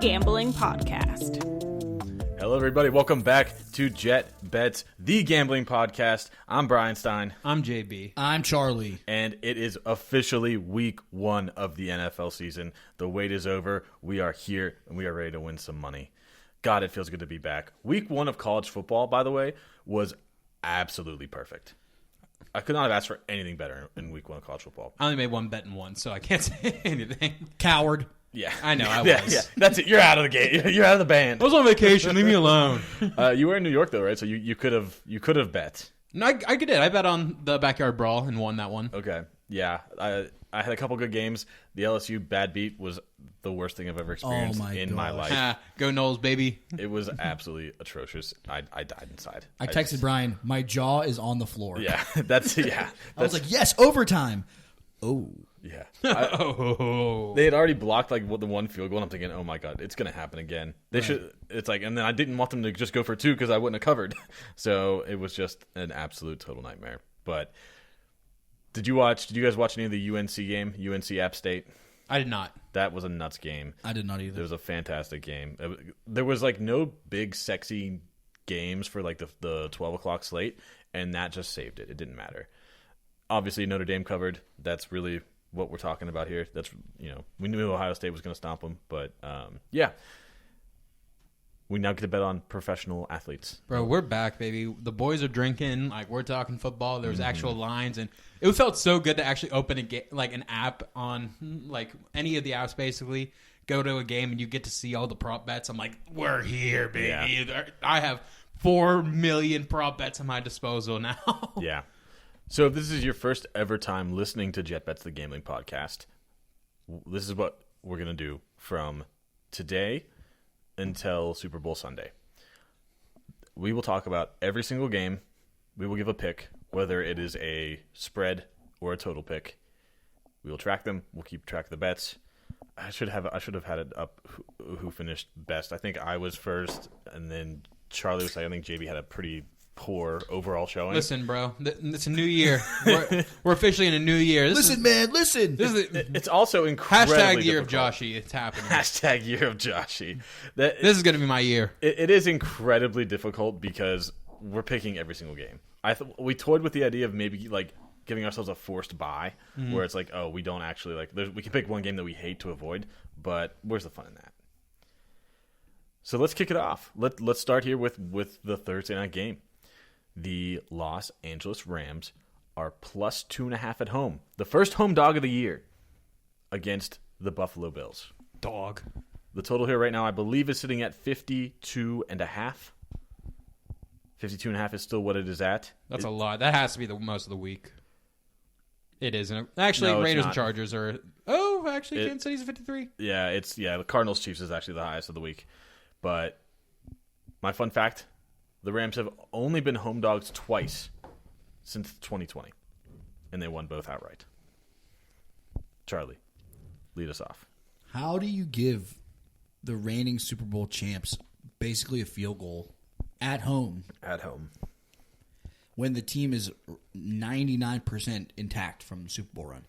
gambling podcast. Hello, everybody. Welcome back to Jet Bets, the gambling podcast. I'm Brian Stein. I'm JB. I'm Charlie. And it is officially week 1 of the NFL season. The wait is over. We are here, and we are ready to win some money. God, it feels good to be back. Week 1 of college football, by the way, was absolutely perfect. I could not have asked for anything better in week 1 of college football. I only made one bet in one, so I can't say anything. Coward. Yeah. I know, I was. Yeah, that's it. You're out of the game. You're out of the band. I was on vacation. Leave me alone. You were in New York, though, right? So you could have bet. No, I did. I bet on the Backyard Brawl and won that one. Okay. Yeah. I had a couple good games. The LSU bad beat was the worst thing I've ever experienced in my life. Go Knowles, baby. It was absolutely atrocious. I died inside. I texted Brian, my jaw is on the floor. Yeah. I was like, yes, overtime. Oh. Yeah. They had already blocked the one field goal, and I'm thinking, oh my God, it's going to happen again. Should. It's like, and then I didn't want them to just go for 2 because I wouldn't have covered. So it was just an absolute total nightmare. But did you guys watch any of the UNC game, UNC App State? I did not. That was a nuts game. I did not either. It was a fantastic game. There was no big sexy games for the 12 o'clock slate, and that just saved it. It didn't matter. Obviously, Notre Dame covered. That's really what we're talking about here. That's, we knew Ohio State was going to stomp them, but yeah. We now get to bet on professional athletes. Bro, we're back, baby. The boys are drinking. We're talking football. There's actual lines, and it felt so good to actually open an app on any of the apps. Basically, go to a game and you get to see all the prop bets. I'm like, we're here, baby. Yeah. I have 4 million prop bets at my disposal now. Yeah. So if this is your first ever time listening to Jet Bets, the gambling podcast, this is what we're going to do from today until Super Bowl Sunday. We will talk about every single game. We will give a pick, whether it is a spread or a total pick. We will track them. We'll keep track of the bets. I should have had it up who finished best. I think I was first, and then Charlie was second. I think JB had a pretty poor overall showing. Listen, bro, it's a new year. We're officially in a new year. Listen. It's also incredibly hashtag year difficult. of Joshy. It's happening. Hashtag year of Joshy. This is going to be my year. It is incredibly difficult because we're picking every single game. We toyed with the idea of maybe giving ourselves a forced bye, where it's we don't actually we can pick one game that we hate to avoid, but where's the fun in that? So let's kick it off. Let's start here with the Thursday night game. The Los Angeles Rams are plus 2.5 at home. The first home dog of the year against the Buffalo Bills. Dog. The total here right now, I believe, is sitting at 52.5. 52.5 is still what it is at. That's a lot. That has to be the most of the week. It isn't. Actually, No, Raiders and Chargers are... Oh, actually, Kansas City's 53. Yeah, the Cardinals-Chiefs is actually the highest of the week. But my fun fact... The Rams have only been home dogs twice since 2020, and they won both outright. Charlie, lead us off. How do you give the reigning Super Bowl champs basically a field goal at home? At home. When the team is 99% intact from the Super Bowl run.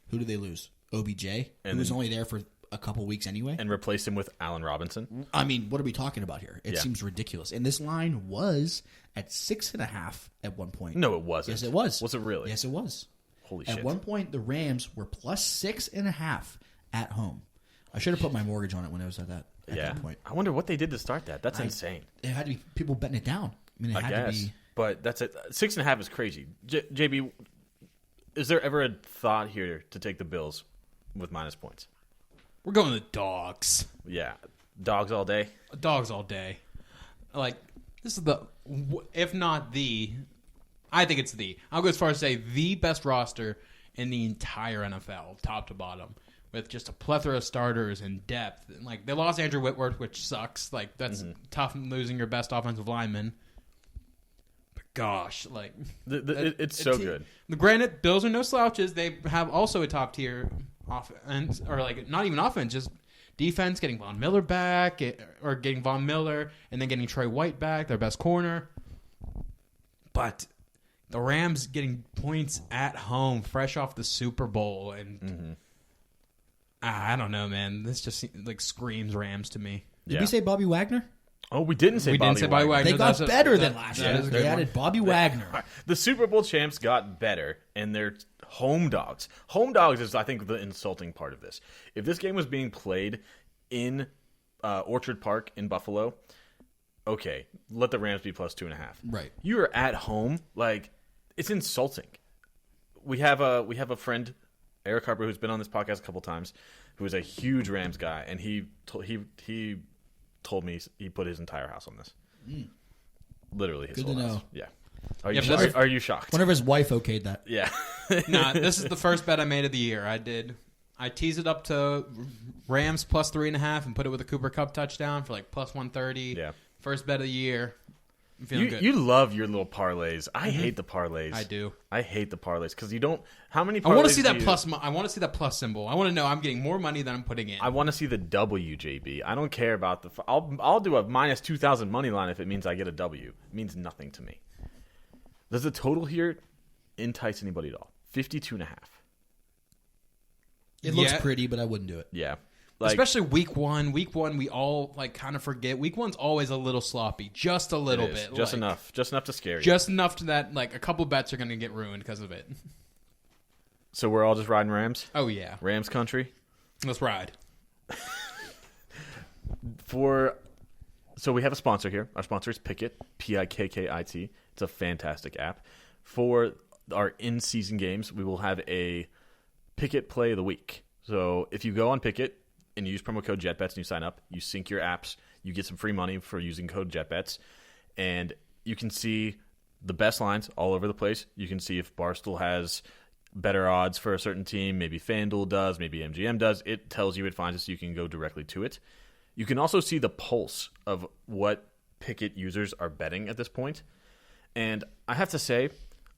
Who do they lose? OBJ, who was only there for a couple weeks anyway. And replace him with Allen Robinson. I mean, what are we talking about here? It seems ridiculous. And this line was at 6.5 at one point. No, it wasn't. Yes, it was. Was it really? Yes, it was. Holy shit. At one point, the Rams were plus 6.5 at home. I should have put my mortgage on it when it was at that point. I wonder what they did to start that. That's insane. It had to be people betting it down. I mean, it had to be. But that's it. 6.5 is crazy. JB, is there ever a thought here to take the Bills with minus points? We're going the dogs. Yeah. Dogs all day? Dogs all day. This is if not the, I think it's I'll go as far as to say the best roster in the entire NFL, top to bottom, with just a plethora of starters and depth. And they lost Andrew Whitworth, which sucks. That's tough losing your best offensive lineman. But gosh, it's so good. Granted, Bills are no slouches. They have also a top tier offense, or not even offense, just defense, getting Von Miller back, or getting Von Miller and then getting Trey White back, their best corner. But the Rams getting points at home, fresh off the Super Bowl, and I don't know, man. This just like screams Rams to me. Did we say Bobby Wagner? Oh, we didn't say Bobby Wagner. They got better than last year. They added Bobby Wagner. The Super Bowl champs got better, and they're home dogs. Home dogs is, I think, the insulting part of this. If this game was being played in Orchard Park in Buffalo, okay, let the Rams be plus 2.5. Right. You are at home. Like, it's insulting. We have a friend, Eric Harper, who's been on this podcast a couple times, who is a huge Rams guy, and he told me he put his entire house on this. Literally his whole house. Yeah. Are you shocked? Whenever his wife okayed that. Yeah. Nah, this is the first bet I made of the year. I teased it up to Rams plus 3.5 and put it with a Cooper Kupp touchdown for like plus 130. Yeah. First bet of the year. I'm feeling good. You love your little parlays. I hate the parlays. I do. I hate the parlays because you don't. How many? Parlays I want to see that plus. I want to see that plus symbol. I want to know I'm getting more money than I'm putting in. I want to see the W, JB. I don't care about the. I'll do a minus 2,000 money line if it means I get a W. It means nothing to me. Does the total here entice anybody at all? 52.5. It looks pretty, but I wouldn't do it. Yeah. Especially week one. Week one, we all like kind of forget. Week one's always a little sloppy, just a little bit, just enough to scare you, just enough to that like a couple bets are going to get ruined because of it. So we're all just riding Rams. Oh yeah, Rams country. Let's ride. So we have a sponsor here. Our sponsor is Pikkit, Pikkit. It's a fantastic app. For our in-season games, we will have a Pikkit play of the week. So if you go on Pikkit and you use promo code JetBets and you sign up, you sync your apps, you get some free money for using code JetBets, and you can see the best lines all over the place. You can see if Barstool has better odds for a certain team, maybe FanDuel does, maybe MGM does. It tells you, it finds it so you can go directly to it. You can also see the pulse of what Pikkit users are betting at this point. And I have to say,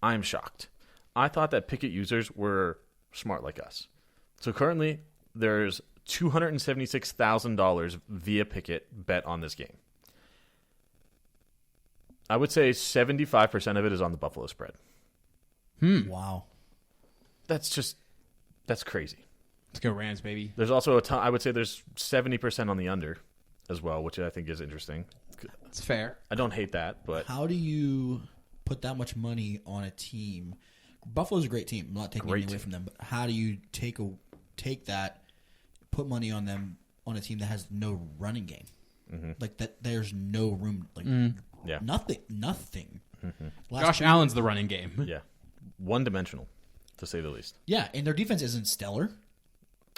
I'm shocked. I thought that Pikkit users were smart like us. So currently, there's $276,000 via Pikkit bet on this game. I would say 75% of it is on the Buffalo spread. Wow. That's crazy. Let's go Rams, baby. There's also a ton. I would say there's 70% on the under as well, which I think is interesting. It's fair. I don't hate that, but how do you put that much money on a team? Buffalo's a great team. I'm not taking anything away from them, but how do you take that, put money on them on a team that has no running game? Mm-hmm. Like that, there's no room. Like nothing. Mm-hmm. Josh Allen's the running game. Yeah, one-dimensional, to say the least. Yeah, and their defense isn't stellar.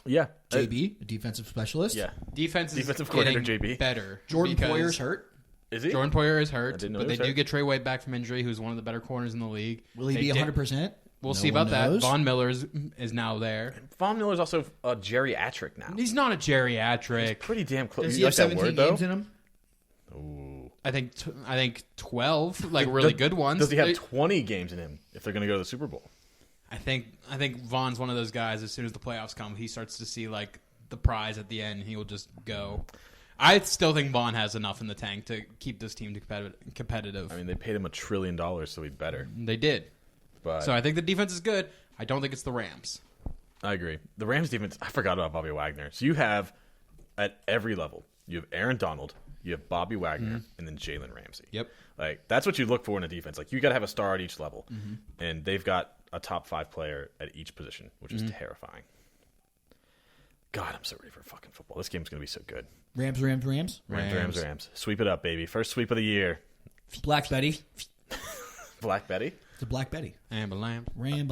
Yeah, JB, a defensive specialist. Yeah, defensive coordinator JB better. Jordan Poyer's hurt. Is he? Jordan Poyer is hurt, but they do get Trey White back from injury, who's one of the better corners in the league. Will he be 100%? We'll see about that. Von Miller is now there. Von Miller's also a geriatric now. He's not a geriatric. He's pretty damn close. Does he have 17 games in him? Ooh. I think 12, like really good ones. Does he have 20 games in him if they're going to go to the Super Bowl? I think Von's one of those guys. As soon as the playoffs come, he starts to see like the prize at the end. He will just go. I still think Von has enough in the tank to keep this team competitive. I mean, they paid him $1 trillion, so he's better. They did. But so I think the defense is good. I don't think it's the Rams. I agree. The Rams defense, I forgot about Bobby Wagner. So you have, at every level, you have Aaron Donald, you have Bobby Wagner, and then Jalen Ramsey. Yep. Like, that's what you look for in a defense. Like, you got to have a star at each level. And they've got a top 5 player at each position, which is terrifying. God, I'm so ready for fucking football. This game's going to be so good. Rams. Rams. Sweep it up, baby. First sweep of the year. Black Betty. Black Betty? It's a Black Betty. Ramble.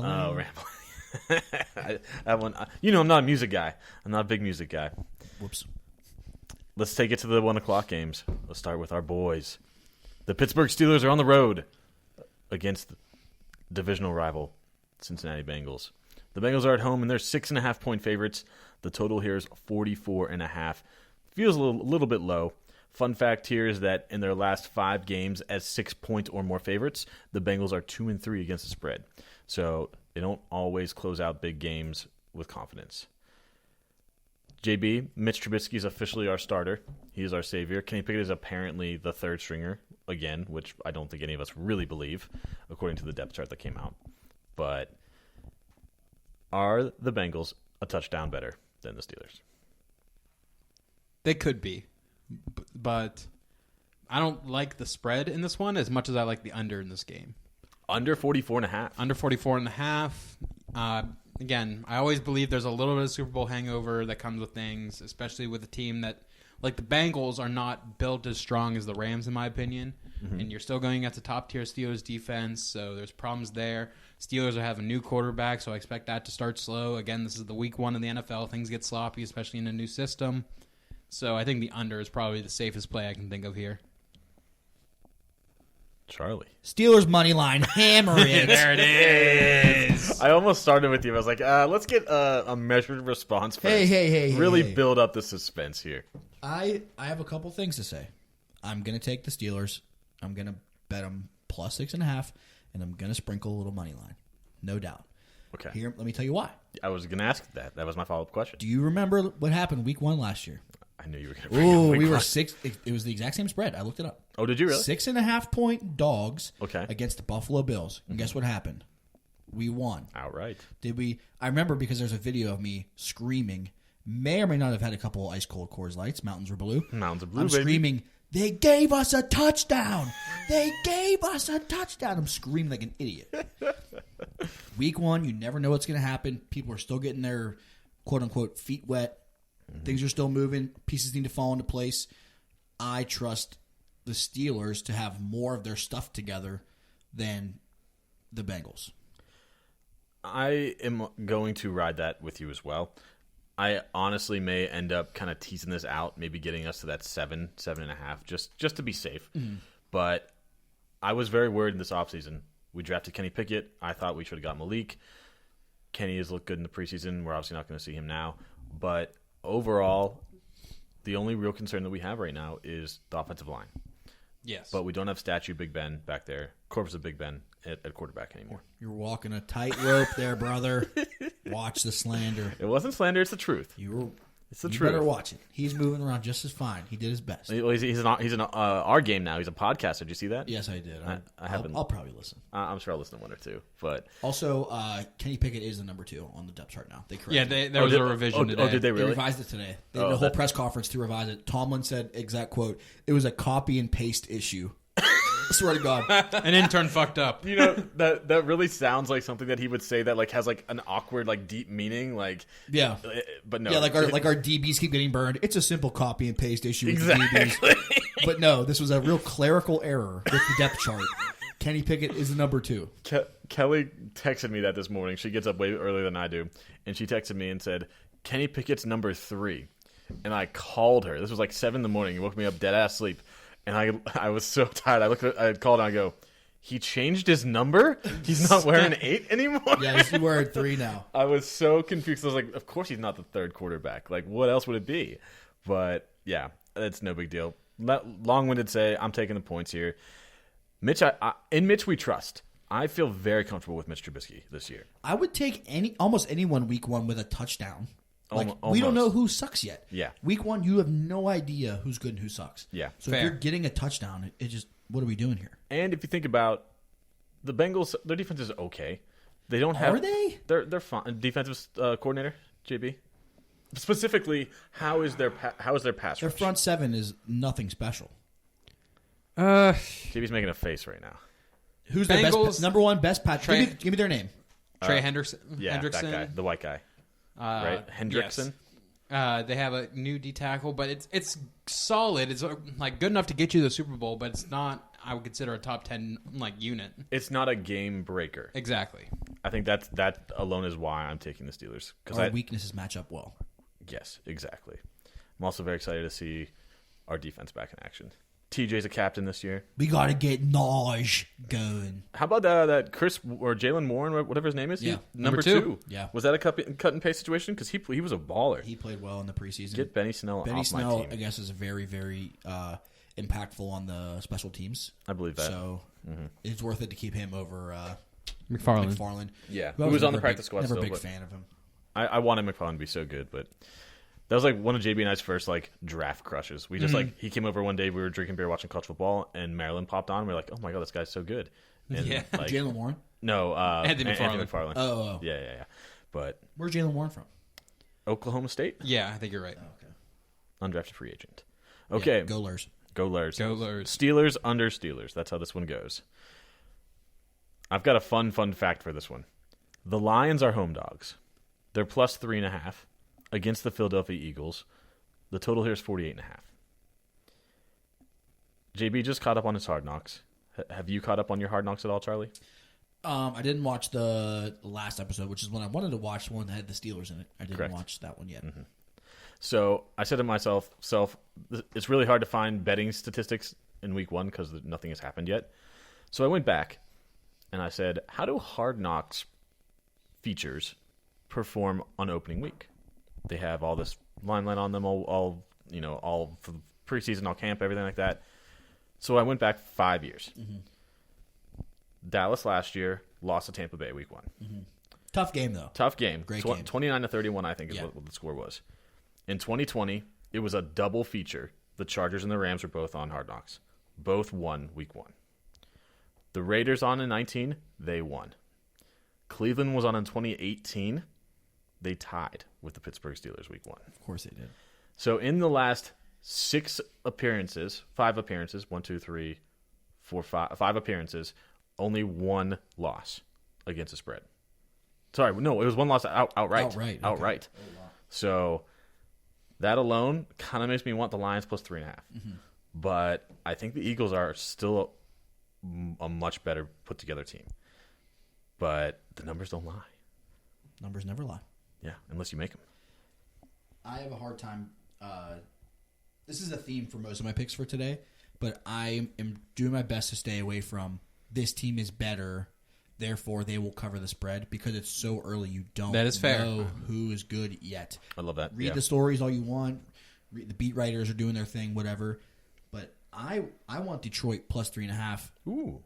Oh, Ramble. I'm not a music guy. I'm not a big music guy. Whoops. Let's take it to the 1 o'clock games. Let's start with our boys. The Pittsburgh Steelers are on the road against the divisional rival Cincinnati Bengals. The Bengals are at home, and they're 6.5-point favorites. The total here is 44.5. Feels a little bit low. Fun fact here is that in their last 5 games as 6-point or more favorites, the Bengals are 2-3 against the spread. So they don't always close out big games with confidence. JB, Mitch Trubisky is officially our starter. He is our savior. Kenny Pickett is apparently the third stringer again, which I don't think any of us really believe, according to the depth chart that came out. But are the Bengals a touchdown better? than the Steelers. They could be, but I don't like the spread in this one as much as I like the under in this game. Under 44.5. Under 44.5. Again, I always believe there's a little bit of Super Bowl hangover that comes with things, especially with a team that, like the Bengals, are not built as strong as the Rams, in my opinion. And you're still going against a top-tier Steelers defense, so there's problems there. Steelers are having a new quarterback, so I expect that to start slow. Again, this is the week 1 of the NFL. Things get sloppy, especially in a new system. So I think the under is probably the safest play I can think of here. Charlie. Steelers money line, hammer it. There it is. I almost started with you. I was like, let's get a measured response first. Hey. Really hey. build up the suspense here. I have a couple things to say. I'm going to take the Steelers. I'm going to bet them plus 6.5, and I'm going to sprinkle a little money line. No doubt. Okay. Here, let me tell you why. I was going to ask that. That was my follow-up question. Do you remember what happened week 1 last year? I knew you were going to bring it up. Oh, we were 6. It was the exact same spread. I looked it up. Oh, did you really? 6.5 point dogs Okay. against the Buffalo Bills. And guess what happened? We won. Outright. Did we? I remember because there's a video of me screaming. May or may not have had a couple ice cold Coors Lights. Mountains were blue. Mountains of blue, I'm baby. screaming. They gave us a touchdown. They gave us a touchdown. I'm screaming like an idiot. Week 1, you never know what's going to happen. People are still getting their quote unquote feet wet. Things are still moving. Pieces need to fall into place. I trust the Steelers to have more of their stuff together than the Bengals. I am going to ride that with you as well. I honestly may end up kind of teasing this out, maybe getting us to that 7.5, just to be safe. But I was very worried in this offseason. We drafted Kenny Pickett. I thought we should have got Malik. Kenny has looked good in the preseason. We're obviously not going to see him now. But overall, the only real concern that we have right now is the offensive line. Yes. But we don't have statue Big Ben back there, corpse of Big Ben at quarterback anymore. You're walking a tightrope there, brother. Watch the slander. It wasn't slander; it's the truth. It's the you truth. better watch it. He's moving around just as fine. He did his best. He's in our game now. He's a podcaster. Did you see that? Yes, I did. I haven't. I'll probably listen. I'm sure I'll listen to one or two. But Also, Kenny Pickett is the number 2 on the depth chart now. They corrected Yeah, it. there was a revision today. Oh, did they They really? revised it today. They did a whole press conference to revise it. Tomlin said, exact quote, "It was a copy and paste issue." I swear to God. An intern fucked up. You know, that really sounds like something that he would say that like has like an awkward like deep meaning like Yeah. but no. Yeah, like our DBs keep getting burned. It's a simple copy and paste issue with the Exactly. DBs. But no, this was a real clerical error with the depth chart. Kenny Pickett is the number 2. Kelly texted me that this morning. She gets up way earlier than I do, and she texted me and said, "Kenny Pickett's number 3." And I called her. This was like 7 in the morning. You woke me up dead ass sleep. And I was so tired. I called and I go, he changed his number? He's not wearing 8 anymore? Yeah, he's wearing 3 now. I was so confused. I was like, of course he's not the third quarterback. Like, what else would it be? But, yeah, it's no big deal. Long-winded say, I'm taking the points here. Mitch, in Mitch we trust. I feel very comfortable with Mitch Trubisky this year. I would take almost anyone week 1 with a touchdown. Like, we Almost. don't know who sucks yet. Yeah. Week 1, you have no idea who's good and who sucks. Yeah. So Fair. if you're getting a touchdown, it just, what are we doing here? And if you think about the Bengals, their defense is okay. They don't have. Are they? They're fine. Defensive coordinator JB. Specifically, how is their pass Their rush? front 7 is nothing special. JB's making a face right now. Who's their Bengals, best, number 1 best patch? Give me their name. Trey Hendrickson. Yeah, Hendrickson. that guy, the white guy, right? Hendrickson. Yes. They have a new D tackle, but it's solid. It's like good enough to get you to the Super Bowl, but it's not. I would consider a top 10 like unit. It's not a game breaker. Exactly. I think that alone is why I'm taking the Steelers. Our weaknesses match up well. Yes, exactly. I'm also very excited to see our defense back in action. TJ's a captain this year. We got to get Naj going. How about that Chris or Jalen Warren, whatever his name is? Yeah. Number 2. Yeah. Was that a cut and paste situation? Because he was a baller. He played well in the preseason. Get Benny Snell Benny off Snell, my team. I guess, is very, very impactful on the special teams. I believe that. So it's worth it to keep him over McFarland. Yeah. Who Who was on the never a practice squad Never still, a big but fan of him. I wanted McFarland to be so good, but that was like one of JB and I's first like draft crushes. We just like he came over one day, we were drinking beer, watching college football, and Maryland popped on. And we were like, oh my god, this guy's so good. And Yeah. like, Jalen Warren? no, Anthony McFarland. McFarland. Oh. Yeah. But Where's Jalen Warren from? Oklahoma State. Yeah, I think you're right. Oh, okay. Undrafted free agent. Okay. Yeah, go Lurs. Go Lurs. Go Lurs. Steelers under Steelers. That's how this one goes. I've got a fun fact for this one. The Lions are home dogs. They're plus 3.5 against the Philadelphia Eagles. The total here is 48.5. JB just caught up on his Hard Knocks. Have you caught up on your Hard Knocks at all, Charlie? I didn't watch the last episode, which is one I wanted to watch, one that had the Steelers in it. I didn't Correct. watch that one yet. Mm-hmm. So I said to myself, it's really hard to find betting statistics in week 1 because nothing has happened yet. So I went back and I said, how do Hard Knocks features perform on opening week? They have all this limelight on them, all for preseason, all camp, everything like that. So I went back 5 years. Mm-hmm. Dallas last year lost to Tampa Bay week 1. Mm-hmm. Tough game, though. Tough game. Great game. 29-31, I think, is what the score was. In 2020, it was a double feature. The Chargers and the Rams were both on Hard Knocks. Both won week 1. The Raiders on in 19, they won. Cleveland was on in 2018. They tied with the Pittsburgh Steelers week 1. Of course they did. So in the last 5 appearances, 5 appearances, only 1 loss against the spread. Sorry, no, it was 1 loss outright. Okay. Outright. Oh, wow. So that alone kind of makes me want the Lions plus 3.5. Mm-hmm. But I think the Eagles are still a much better put together team. But the numbers don't lie. Numbers never lie. Yeah, unless you make them. I have a hard time. This is a theme for most of my picks for today, but I am doing my best to stay away from this team is better, therefore they will cover the spread, because it's so early. You don't That is fair. know who is good yet. I love that. Read the stories all you want. The beat writers are doing their thing, whatever. But I want Detroit plus 3.5. Ooh.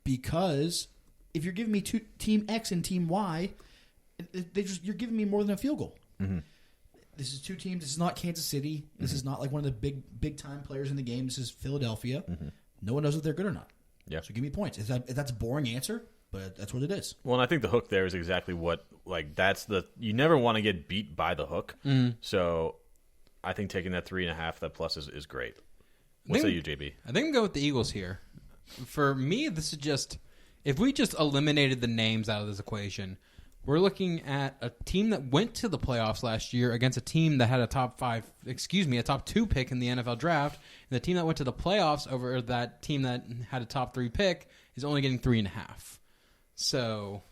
Because if you're giving me Team X and Team Y, you're giving me more than a field goal. Mm-hmm. This is 2 teams. This is not Kansas City. This is not like one of the big time players in the game. This is Philadelphia. Mm-hmm. No one knows if they're good or not. Yeah. So give me points. If that's a boring answer, but that's what it is. Well, and I think the hook there is exactly what, you never want to get beat by the hook. Mm. So I think taking that 3.5, that plus is great. What say you, JB? I think I'm going with the Eagles here. For me, this is just, if we just eliminated the names out of this equation, we're looking at a team that went to the playoffs last year against a team that had a top 2 pick in the NFL draft. And the team that went to the playoffs over that team that had a top 3 pick is only getting 3.5. So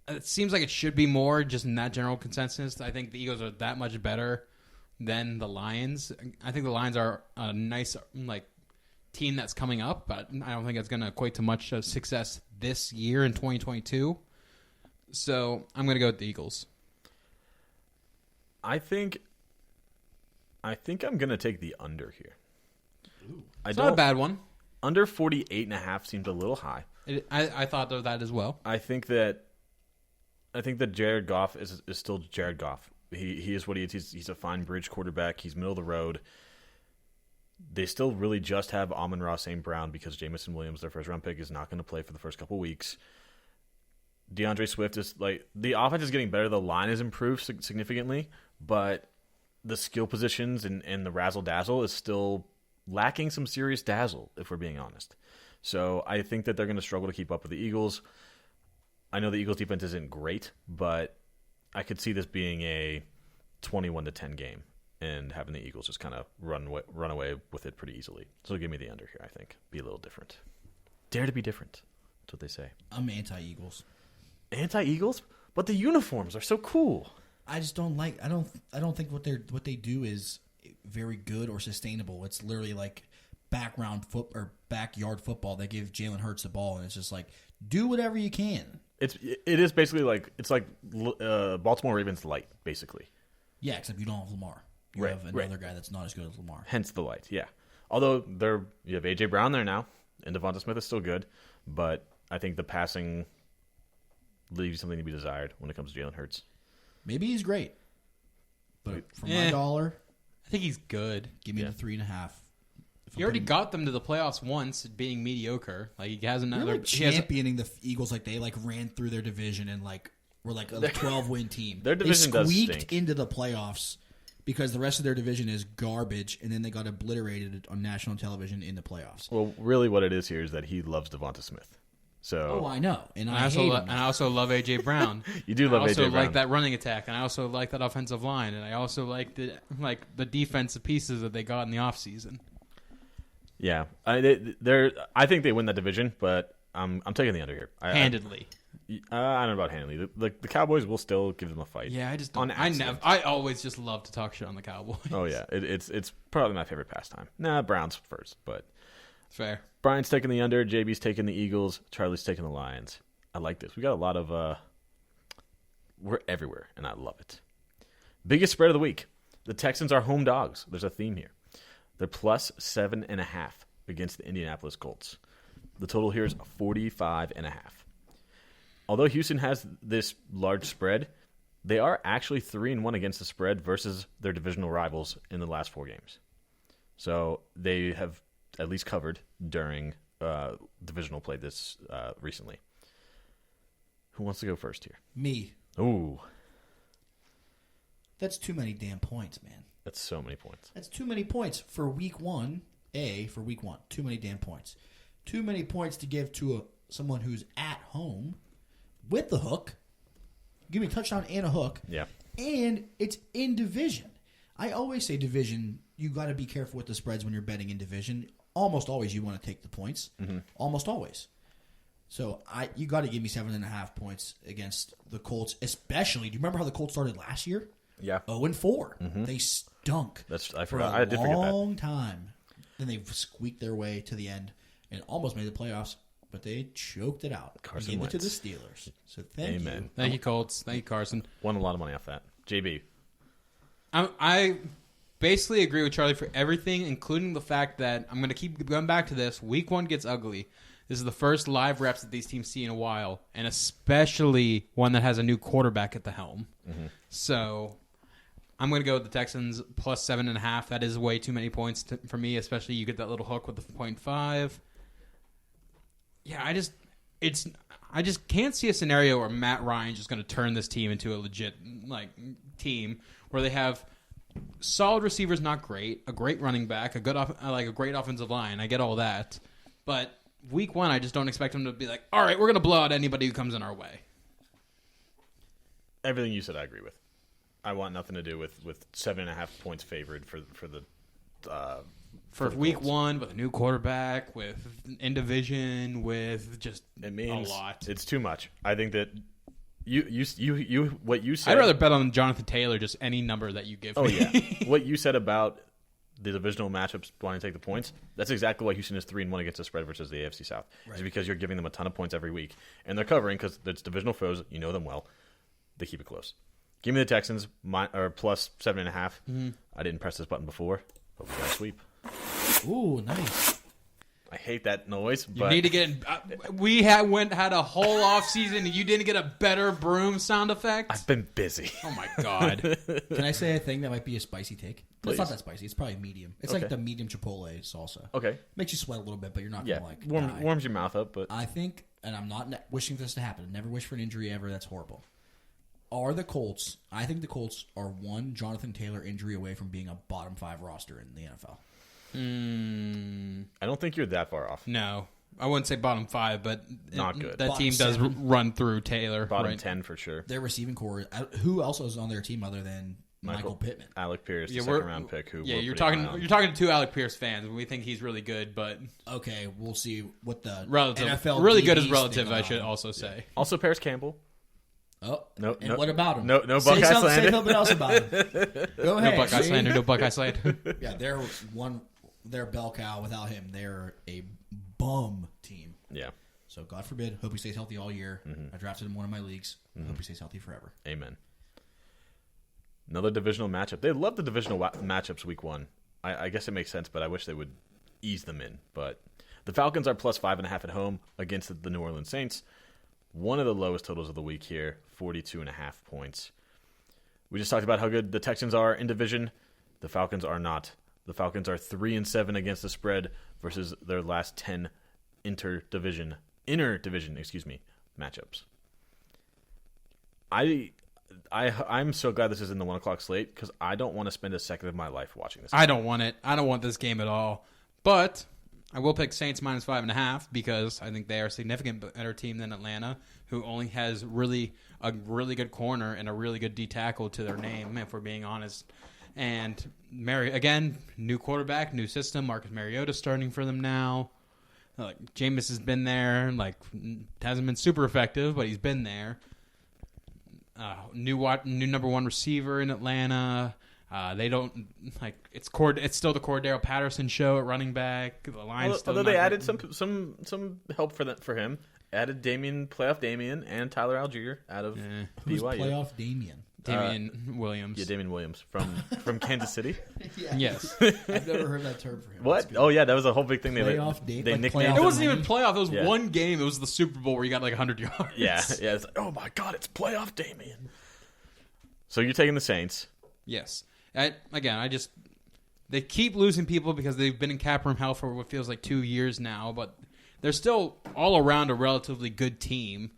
it seems like it should be more just in that general consensus. I think the Eagles are that much better than the Lions. I think the Lions are a nice team that's coming up, but I don't think it's going to equate to much success this year in 2022. So I'm going to go with the Eagles. I think I'm going to take the under here. Ooh. It's not a bad one. Under 48.5 seems a little high. I thought of that as well. I think that Jared Goff is still Jared Goff. He is what he is. He's a fine bridge quarterback. He's middle of the road. They still really just have Amon-Ra St. Brown because Jameson Williams, their first-round pick, is not going to play for the first couple weeks. DeAndre Swift is the offense is getting better. The line has improved significantly, but the skill positions and the razzle-dazzle is still lacking some serious dazzle, if we're being honest. So I think that they're going to struggle to keep up with the Eagles. I know the Eagles' defense isn't great, but I could see this being a 21-10 game and having the Eagles just kind of run away with it pretty easily. So give me the under here, I think. Be a little different. Dare to be different. That's what they say. I'm anti-Eagles. Anti-Eagles? But the uniforms are so cool. I just don't like. I don't think what they do is very good or sustainable. It's literally like backyard football. They give Jalen Hurts the ball, and it's just like, do whatever you can. It is basically like Baltimore Ravens light, basically. Yeah, except you don't have Lamar. You have another guy that's not as good as Lamar. Hence the light, yeah. Although you have A.J. Brown there now, and Devonta Smith is still good, but I think the passing leaves something to be desired when it comes to Jalen Hurts. Maybe he's great, but for my dollar, I think he's good. Give me the 3.5. He already got them to the playoffs once, being mediocre. Like he has another. You're championing the Eagles like they ran through their division and were like a 12-win team. Their division they does squeaked stink. into the playoffs because the rest of their division is garbage, and then they got obliterated on national television in the playoffs. Well, really what it is here is that he loves Devonta Smith. So Oh, I know, and I also hate him. and I also love AJ Brown. You do love I also A.J. Brown. like that running attack, and I also like that offensive line, and I also like the defensive pieces that they got in the offseason. Yeah, I think they win that division, but I'm taking the under here. Handedly. I don't know about handily. The Cowboys will still give them a fight. Yeah, I just On don't. accident. I always just love to talk shit on the Cowboys. Oh yeah, it's probably my favorite pastime. Nah, Browns first, but Fair. Brian's taking the under, JB's taking the Eagles, Charlie's taking the Lions. I like this. We got a lot of we're everywhere, and I love it. Biggest spread of the week. The Texans are home dogs. There's a theme here. They're plus 7.5 against the Indianapolis Colts. The total here is 45.5. Although Houston has this large spread, they are actually 3-1 against the spread versus their divisional rivals in the last 4 games. So they have at least covered during divisional play this recently. Who wants to go first here? Me. Ooh, That's too many damn points, man. that's so many points. That's too many points for week one. For week one. Too many damn points. Too many points to give to someone who's at home with the hook. Give me a touchdown and a hook. Yeah. And it's in division. I always say division, you got to be careful with the spreads when you're betting in division. Almost always you want to take the points. Mm-hmm. Almost always. So you got to give me 7.5 points against the Colts, especially. Do you remember how the Colts started last year? Yeah. 0-4. Mm-hmm. They stunk. I for forgot. a I did forget that. long time. Then they squeaked their way to the end and almost made the playoffs, but they choked it out. Carson Gave it to the Wentz. Steelers. So thank Amen. you. Thank you, Colts. Thank you, Carson. Won a lot of money off that. JB. I basically agree with Charlie for everything, including the fact that I'm going to keep going back to this. Week 1 gets ugly. This is the first live reps that these teams see in a while, and especially one that has a new quarterback at the helm. Mm-hmm. So I'm going to go with the Texans plus 7.5. That is way too many points for me, especially you get that little hook with the 0.5. Yeah, I just can't see a scenario where Matt Ryan's just going to turn this team into a legit team where they have solid receivers, not great, a great running back, a great offensive line. I get all that, but week 1, I just don't expect them to be like, all right, we're going to blow out anybody who comes in our way. Everything you said, I agree with. I want nothing to do with 7.5 points favored for the for week Colts. 1 with a new quarterback, with in division, with just it means a lot. It's too much. I think that you what you said. I'd rather bet on Jonathan Taylor, just any number that you give. Oh me. yeah, what you said about the divisional matchups wanting to take the points. That's exactly why Houston is 3-1 against the spread versus the AFC South. Right. It's because you're giving them a ton of points every week, and they're covering because it's divisional foes. You know them well. They keep it close. Give me the Texans plus 7.5. Mm-hmm. I didn't press this button before. Hope we got a sweep. Ooh, nice. I hate that noise. You but need to get. We had a whole off season, and you didn't get a better broom sound effect. I've been busy. Oh my god! Can I say a thing that might be a spicy take? Please. It's not that spicy. It's probably medium. It's like the medium chipotle salsa. Okay. Makes you sweat a little bit, but you're not Yeah, gonna die. warms your mouth up. But I think, and I'm not wishing this to happen. Never wish for an injury ever. That's horrible. I think the Colts are one Jonathan Taylor injury away from being a bottom 5 roster in the NFL. I don't think you're that far off. No, I wouldn't say bottom 5, but not good. That Bottom team does 7. run through Taylor. Bottom right? 10 for sure. Their receiving core. Who else is on their team other than Michael Pittman? Alec Pierce, the Yeah, second round pick. You're talking to 2 Alec Pierce fans. We think he's really good, but Okay, we'll see what the relative. NFL Really good DBs is relative. think I about should him. also say. Also, Paris Campbell. Oh, No, and no. what about him? No say Buckeye slander. Say something else about him. Go ahead. No Buckeye see? slander. No Buckeye slander. Yeah, they're bell cow. Without him, they're a bum team. Yeah. So God forbid. Hope he stays healthy all year. I drafted him in one of my leagues. Hope he stays healthy forever. Amen. Another divisional matchup. They love the divisional matchups week 1. I guess it makes sense, but I wish they would ease them in. But the Falcons are plus 5.5 at home against the New Orleans Saints. One of the lowest totals of the week here, 42.5 points. We just talked about how good the Texans are in division. The Falcons are not. The Falcons are 3-7 against the spread versus their last 10 inner division, matchups. I'm so glad this is in the 1 o'clock slate because I don't want to spend a second of my life watching this. I don't want it. I don't want this game at all. But I will pick Saints -5.5 because I think they are a significant better team than Atlanta, who only has a really good corner and a really good D tackle to their name, if we're being honest. And again, new quarterback, new system. Marcus Mariota starting for them now. Jameis has been there. Hasn't been super effective, but he's been there. New number 1 receiver in Atlanta. They don't it's still the Cordero Patterson show at running back. The Lions although they added some help for him. Added playoff Damian, and Tyler Algier out of Who's BYU. Playoff Damian? Damian Williams. Yeah, Damian Williams from Kansas City. Yeah. Yes. I've never heard that term for him. What? Oh yeah, that was a whole big thing. They nicknamed It him. wasn't even playoff. It was one game. It was the Super Bowl where you got 100 yards. Yeah. It's like, oh my God, it's playoff Damian. So you're taking the Saints. Yes. They keep losing people because they've been in cap room hell for what feels like 2 years now, but they're still all around a relatively good team.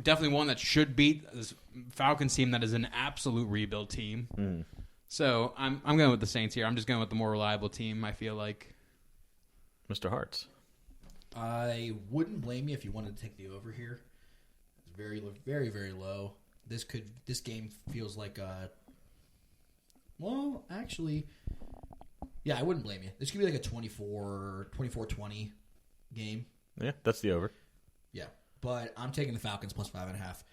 Definitely one that should beat this Falcons team that is an absolute rebuild team. So I'm going with the Saints here. I'm just going with the more reliable team, I feel like. Mr. Hartz. I wouldn't blame you if you wanted to take the over here. It's very, very, very low. This game feels like well, actually, yeah, I wouldn't blame you. This could be like a 24-20 game. Yeah, that's the over. Yeah, but I'm taking the Falcons +5.5.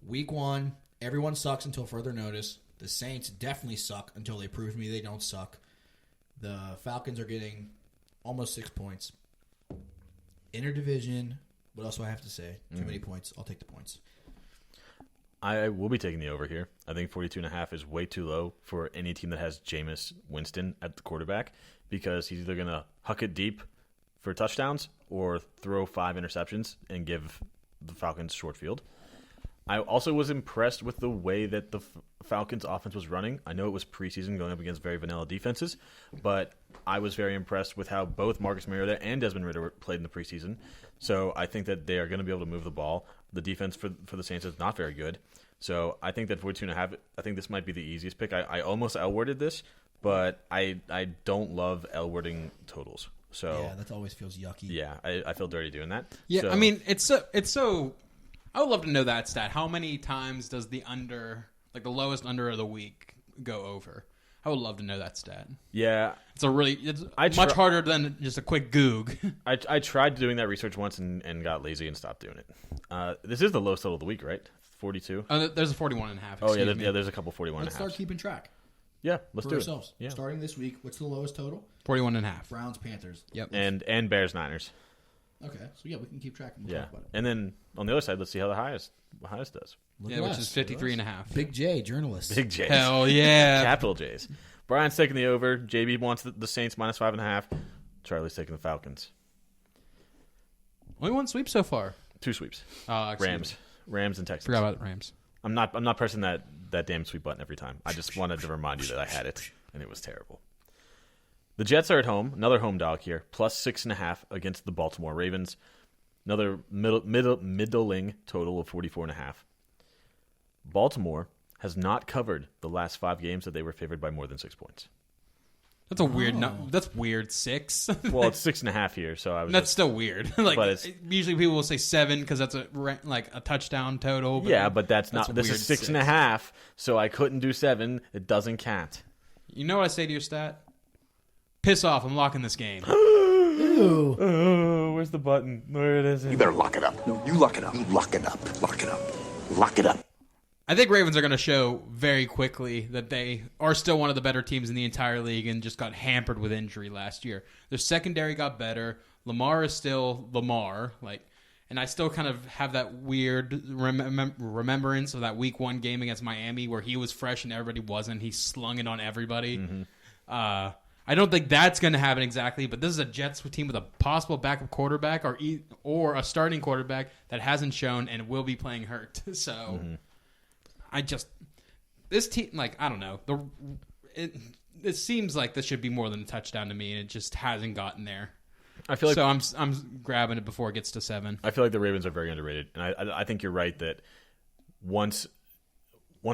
Week 1, everyone sucks until further notice. The Saints definitely suck until they prove to me they don't suck. The Falcons are getting almost 6 points. Interdivision, what else do I have to say? Too many points. I'll take the points. I will be taking the over here. I think 42.5 is way too low for any team that has Jameis Winston at the quarterback because he's either going to huck it deep for touchdowns or throw 5 interceptions and give the Falcons short field. I also was impressed with the way that the Falcons offense was running. I know it was preseason going up against very vanilla defenses, but I was very impressed with how both Marcus Mariota and Desmond Ridder played in the preseason. So I think that they are going to be able to move the ball. The defense for the Saints is not very good. So I think that 42.5, I think this might be the easiest pick. I almost L-worded this, but I don't love L-wording totals. So yeah, that always feels yucky. Yeah, I feel dirty doing that. Yeah, so, I mean, it's so. I would love to know that stat. How many times does the under, the lowest under of the week, go over? I would love to know that stat. Yeah, it's much harder than just a quick Goog. I tried doing that research once and got lazy and stopped doing it. This is the lowest total of the week, right? 42. There's a 41.5. Oh yeah, there's a couple 41.5. Let's start keeping track. Yeah, let's do ourselves. it. Yeah. Starting this week, what's the lowest total? 41.5. Browns, Panthers. Yep. And Bears, Niners. Okay, so yeah, we can keep track and we'll talk about it. And then on the other side, let's see how the highest does. Which is 53.5. Big J, journalist. Big J. Hell yeah. Capital J's. Brian's taking the over. JB wants the Saints -5.5. Charlie's taking the Falcons. Only one sweep so far. 2 sweeps. Rams and Texans. Forgot about the Rams. I'm not pressing that damn sweep button every time. I just wanted to remind you that I had it, and it was terrible. The Jets are at home, another home dog here, +6.5 against the Baltimore Ravens. Another middling total of 44.5. Baltimore has not covered the last 5 games that they were favored by more than 6 points. That's a weird. That's weird. 6. Well, it's 6.5 here, so I was. That's still weird. Usually people will say 7 because that's a touchdown total. But but that's not. This is 6.5, so I couldn't do 7. It doesn't count. You know what I say to your stat? Piss off! I'm locking this game. Ew. Oh, where's the button? Where it is? You better lock it up. No, you lock it up. You lock it up. Lock it up. Lock it up. I think Ravens are going to show very quickly that they are still one of the better teams in the entire league and just got hampered with injury last year. Their secondary got better. Lamar is still Lamar, and I still kind of have that weird remembrance of that Week 1 game against Miami where he was fresh and everybody wasn't. He slung it on everybody. Mm-hmm. I don't think that's going to happen exactly, but this is a Jets team with a possible backup quarterback or a starting quarterback that hasn't shown and will be playing hurt. So this team, I don't know. It seems like this should be more than a touchdown to me, and it just hasn't gotten there. I feel like I'm grabbing it before it gets to 7. I feel like the Ravens are very underrated, and I think you're right that once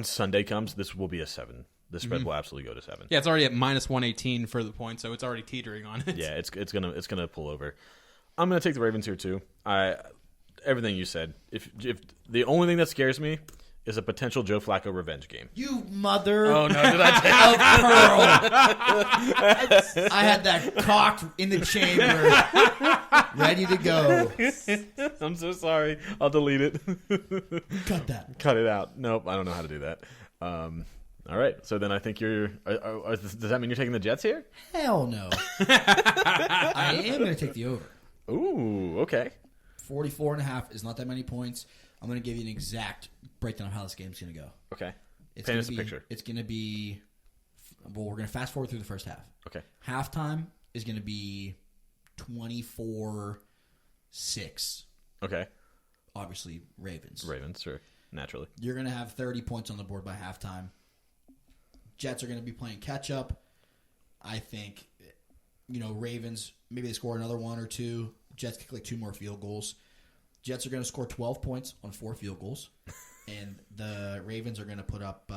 Sunday comes, this will be a 7. The spread will absolutely go to 7. Yeah, it's already at minus 118 for the point, so it's already teetering on it. Yeah, it's gonna pull over. I'm gonna take the Ravens here too. Everything you said. If the only thing that scares me is a potential Joe Flacco revenge game. You mother Oh no! Did I take of pearl! I had that cocked in the chamber, ready to go. I'm so sorry. I'll delete it. Cut that. Cut it out. Nope, I don't know how to do that. All right, so then I think does that mean you're taking the Jets here? Hell no. I am going to take the over. Ooh, okay. 44.5 is not that many points. I'm going to give you an exact breakdown of how this game's going to go. Okay. It's Paint gonna us a be, picture. It's going to be, well, we're going to fast forward through the first half. Okay. Halftime is going to be 24-6. Okay. Obviously, Ravens. Ravens, sure. Naturally. You're going to have 30 points on the board by halftime. Jets are going to be playing catch-up. I think, Ravens, maybe they score another 1 or 2. Jets kick like 2 more field goals. Jets are going to score 12 points on 4 field goals. And the Ravens are going to put up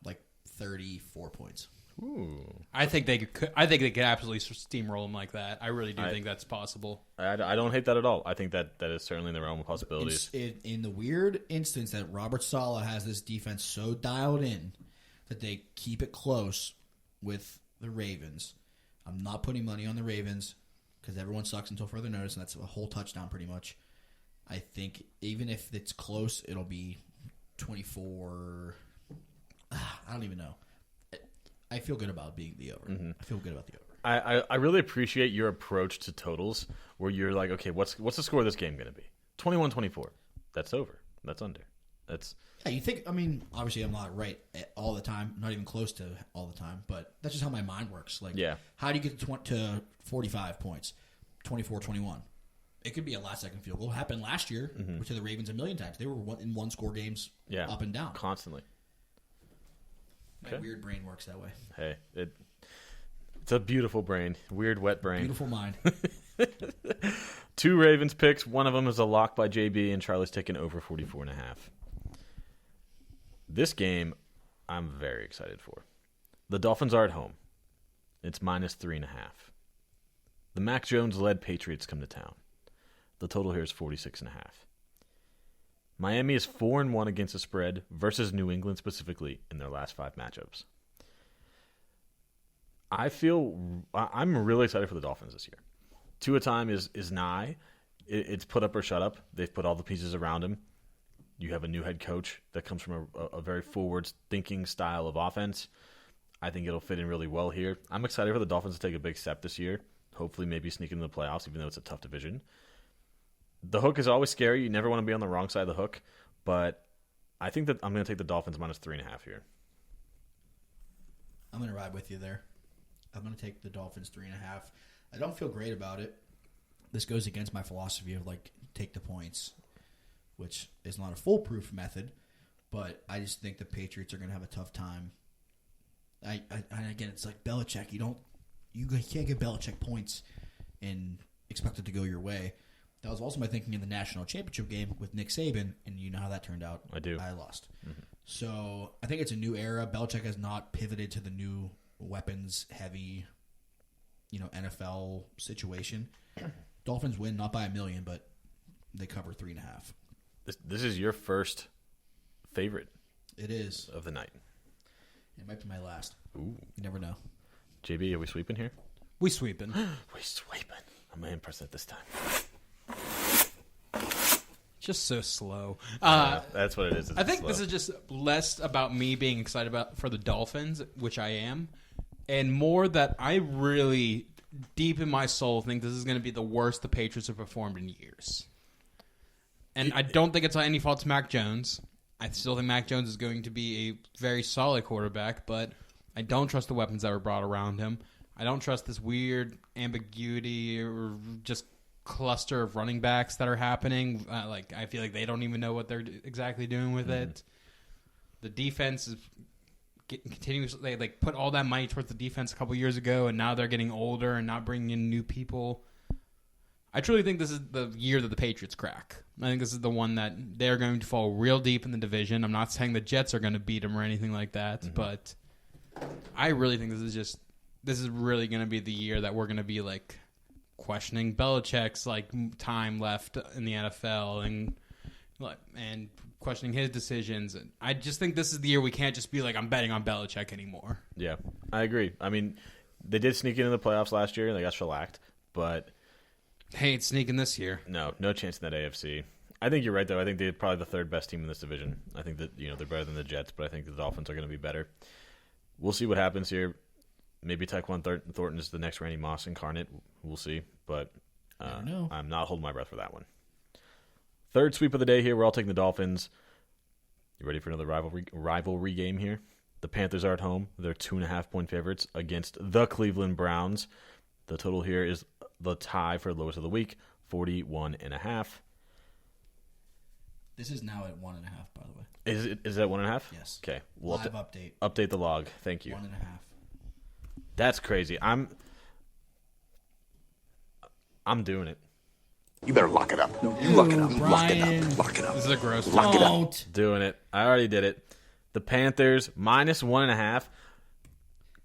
like 34 points. Ooh. I think they could absolutely steamroll them like that. I really do think that's possible. I don't hate that at all. I think that is certainly in the realm of possibilities. In the weird instance that Robert Saleh has this defense so dialed in that they keep it close with the Ravens. I'm not putting money on the Ravens because everyone sucks until further notice, and that's a whole touchdown pretty much. I think even if it's close, it'll be 24. I don't even know. I feel good about being the over. Mm-hmm. I feel good about the over. I really appreciate your approach to totals where you're like, okay, what's the score of this game going to be? 21-24. That's over. That's under. That's... Yeah, you think, obviously I'm not right all the time, not even close to all the time, but that's just how my mind works. Like, how do you get to 45 points? 24-21. It could be a last-second field goal. It happened last year to the Ravens a million times. They were in one-score games up and down. Constantly. My weird brain works that way. Hey, it's a beautiful brain. Weird, wet brain. Beautiful mind. 2 Ravens picks. One of them is a lock by JB, and Charlie's taking over 44.5. This game, I'm very excited for. The Dolphins are at home. It's minus 3.5. The Mac Jones-led Patriots come to town. The total here is 46.5. Miami is 4-1 against the spread versus New England specifically in their last 5 matchups. I'm really excited for the Dolphins this year. Tua time is nigh. It's put up or shut up. They've put all the pieces around him. You have a new head coach that comes from a very forward-thinking style of offense. I think it'll fit in really well here. I'm excited for the Dolphins to take a big step this year. Hopefully maybe sneak into the playoffs, even though it's a tough division. The hook is always scary. You never want to be on the wrong side of the hook. But I think that I'm going to take the Dolphins minus 3.5 here. I'm going to ride with you there. I'm going to take the Dolphins 3.5. I don't feel great about it. This goes against my philosophy of, take the points, which is not a foolproof method. But I just think the Patriots are going to have a tough time. Again, it's like Belichick. You can't give Belichick points and expect it to go your way. That was also my thinking in the national championship game with Nick Saban, and you know how that turned out. I do. I lost. Mm-hmm. So I think it's a new era. Belichick has not pivoted to the new weapons-heavy, NFL situation. Dolphins win, not by a million, but they cover 3.5. This is your first favorite. It is. Of the night. It might be my last. Ooh. You never know. JB, are we sweeping here? We sweeping. We sweeping. I'm going to impress it this time. Just so slow. That's what it is. I think this is just less about me being excited for the Dolphins, which I am, and more that I really, deep in my soul, think this is going to be the worst the Patriots have performed in years. And I don't think it's any fault to Mac Jones. I still think Mac Jones is going to be a very solid quarterback, but I don't trust the weapons that were brought around him. I don't trust this weird ambiguity or just cluster of running backs that are happening. I feel like they don't even know what they're exactly doing with it. The defense is continuously they put all that money towards the defense a couple years ago, and now they're getting older and not bringing in new people. I truly think this is the year that the Patriots crack. I think this is the one that they're going to fall real deep in the division. I'm not saying the Jets are going to beat them or anything like that, but I really think this is really going to be the year that we're going to be like questioning Belichick's like time left in the NFL and questioning his decisions. I just think this is the year we can't just be like, I'm betting on Belichick anymore. Yeah, I agree. I mean, they did sneak into the playoffs last year and they got shellacked, but Hey, it's sneaking this year. no chance in that AFC. I think you're right, though. I think they're probably the third best team in this division. I think that they're better than the Jets, but I think the Dolphins are going to be better. We'll see what happens here. Maybe Tyquan Thornton is the next Randy Moss incarnate. We'll see, but I'm not holding my breath for that one. Third sweep of the day here. We're all taking the Dolphins. You ready for another rivalry game here? The Panthers are at home. They're 2.5-point favorites against the Cleveland Browns. The total here is the tie for lowest of the week, 41.5. This is now at 1.5, by the way. Is it 1.5? Yes. Okay. We'll Live update. Update the log. Thank you. 1.5. That's crazy. I'm doing it. You better lock it up. No, you lock it up. Lock it Brian. up. Lock it up. This is a gross Lock it up. Don't. Doing it. I already did it. The Panthers minus 1.5.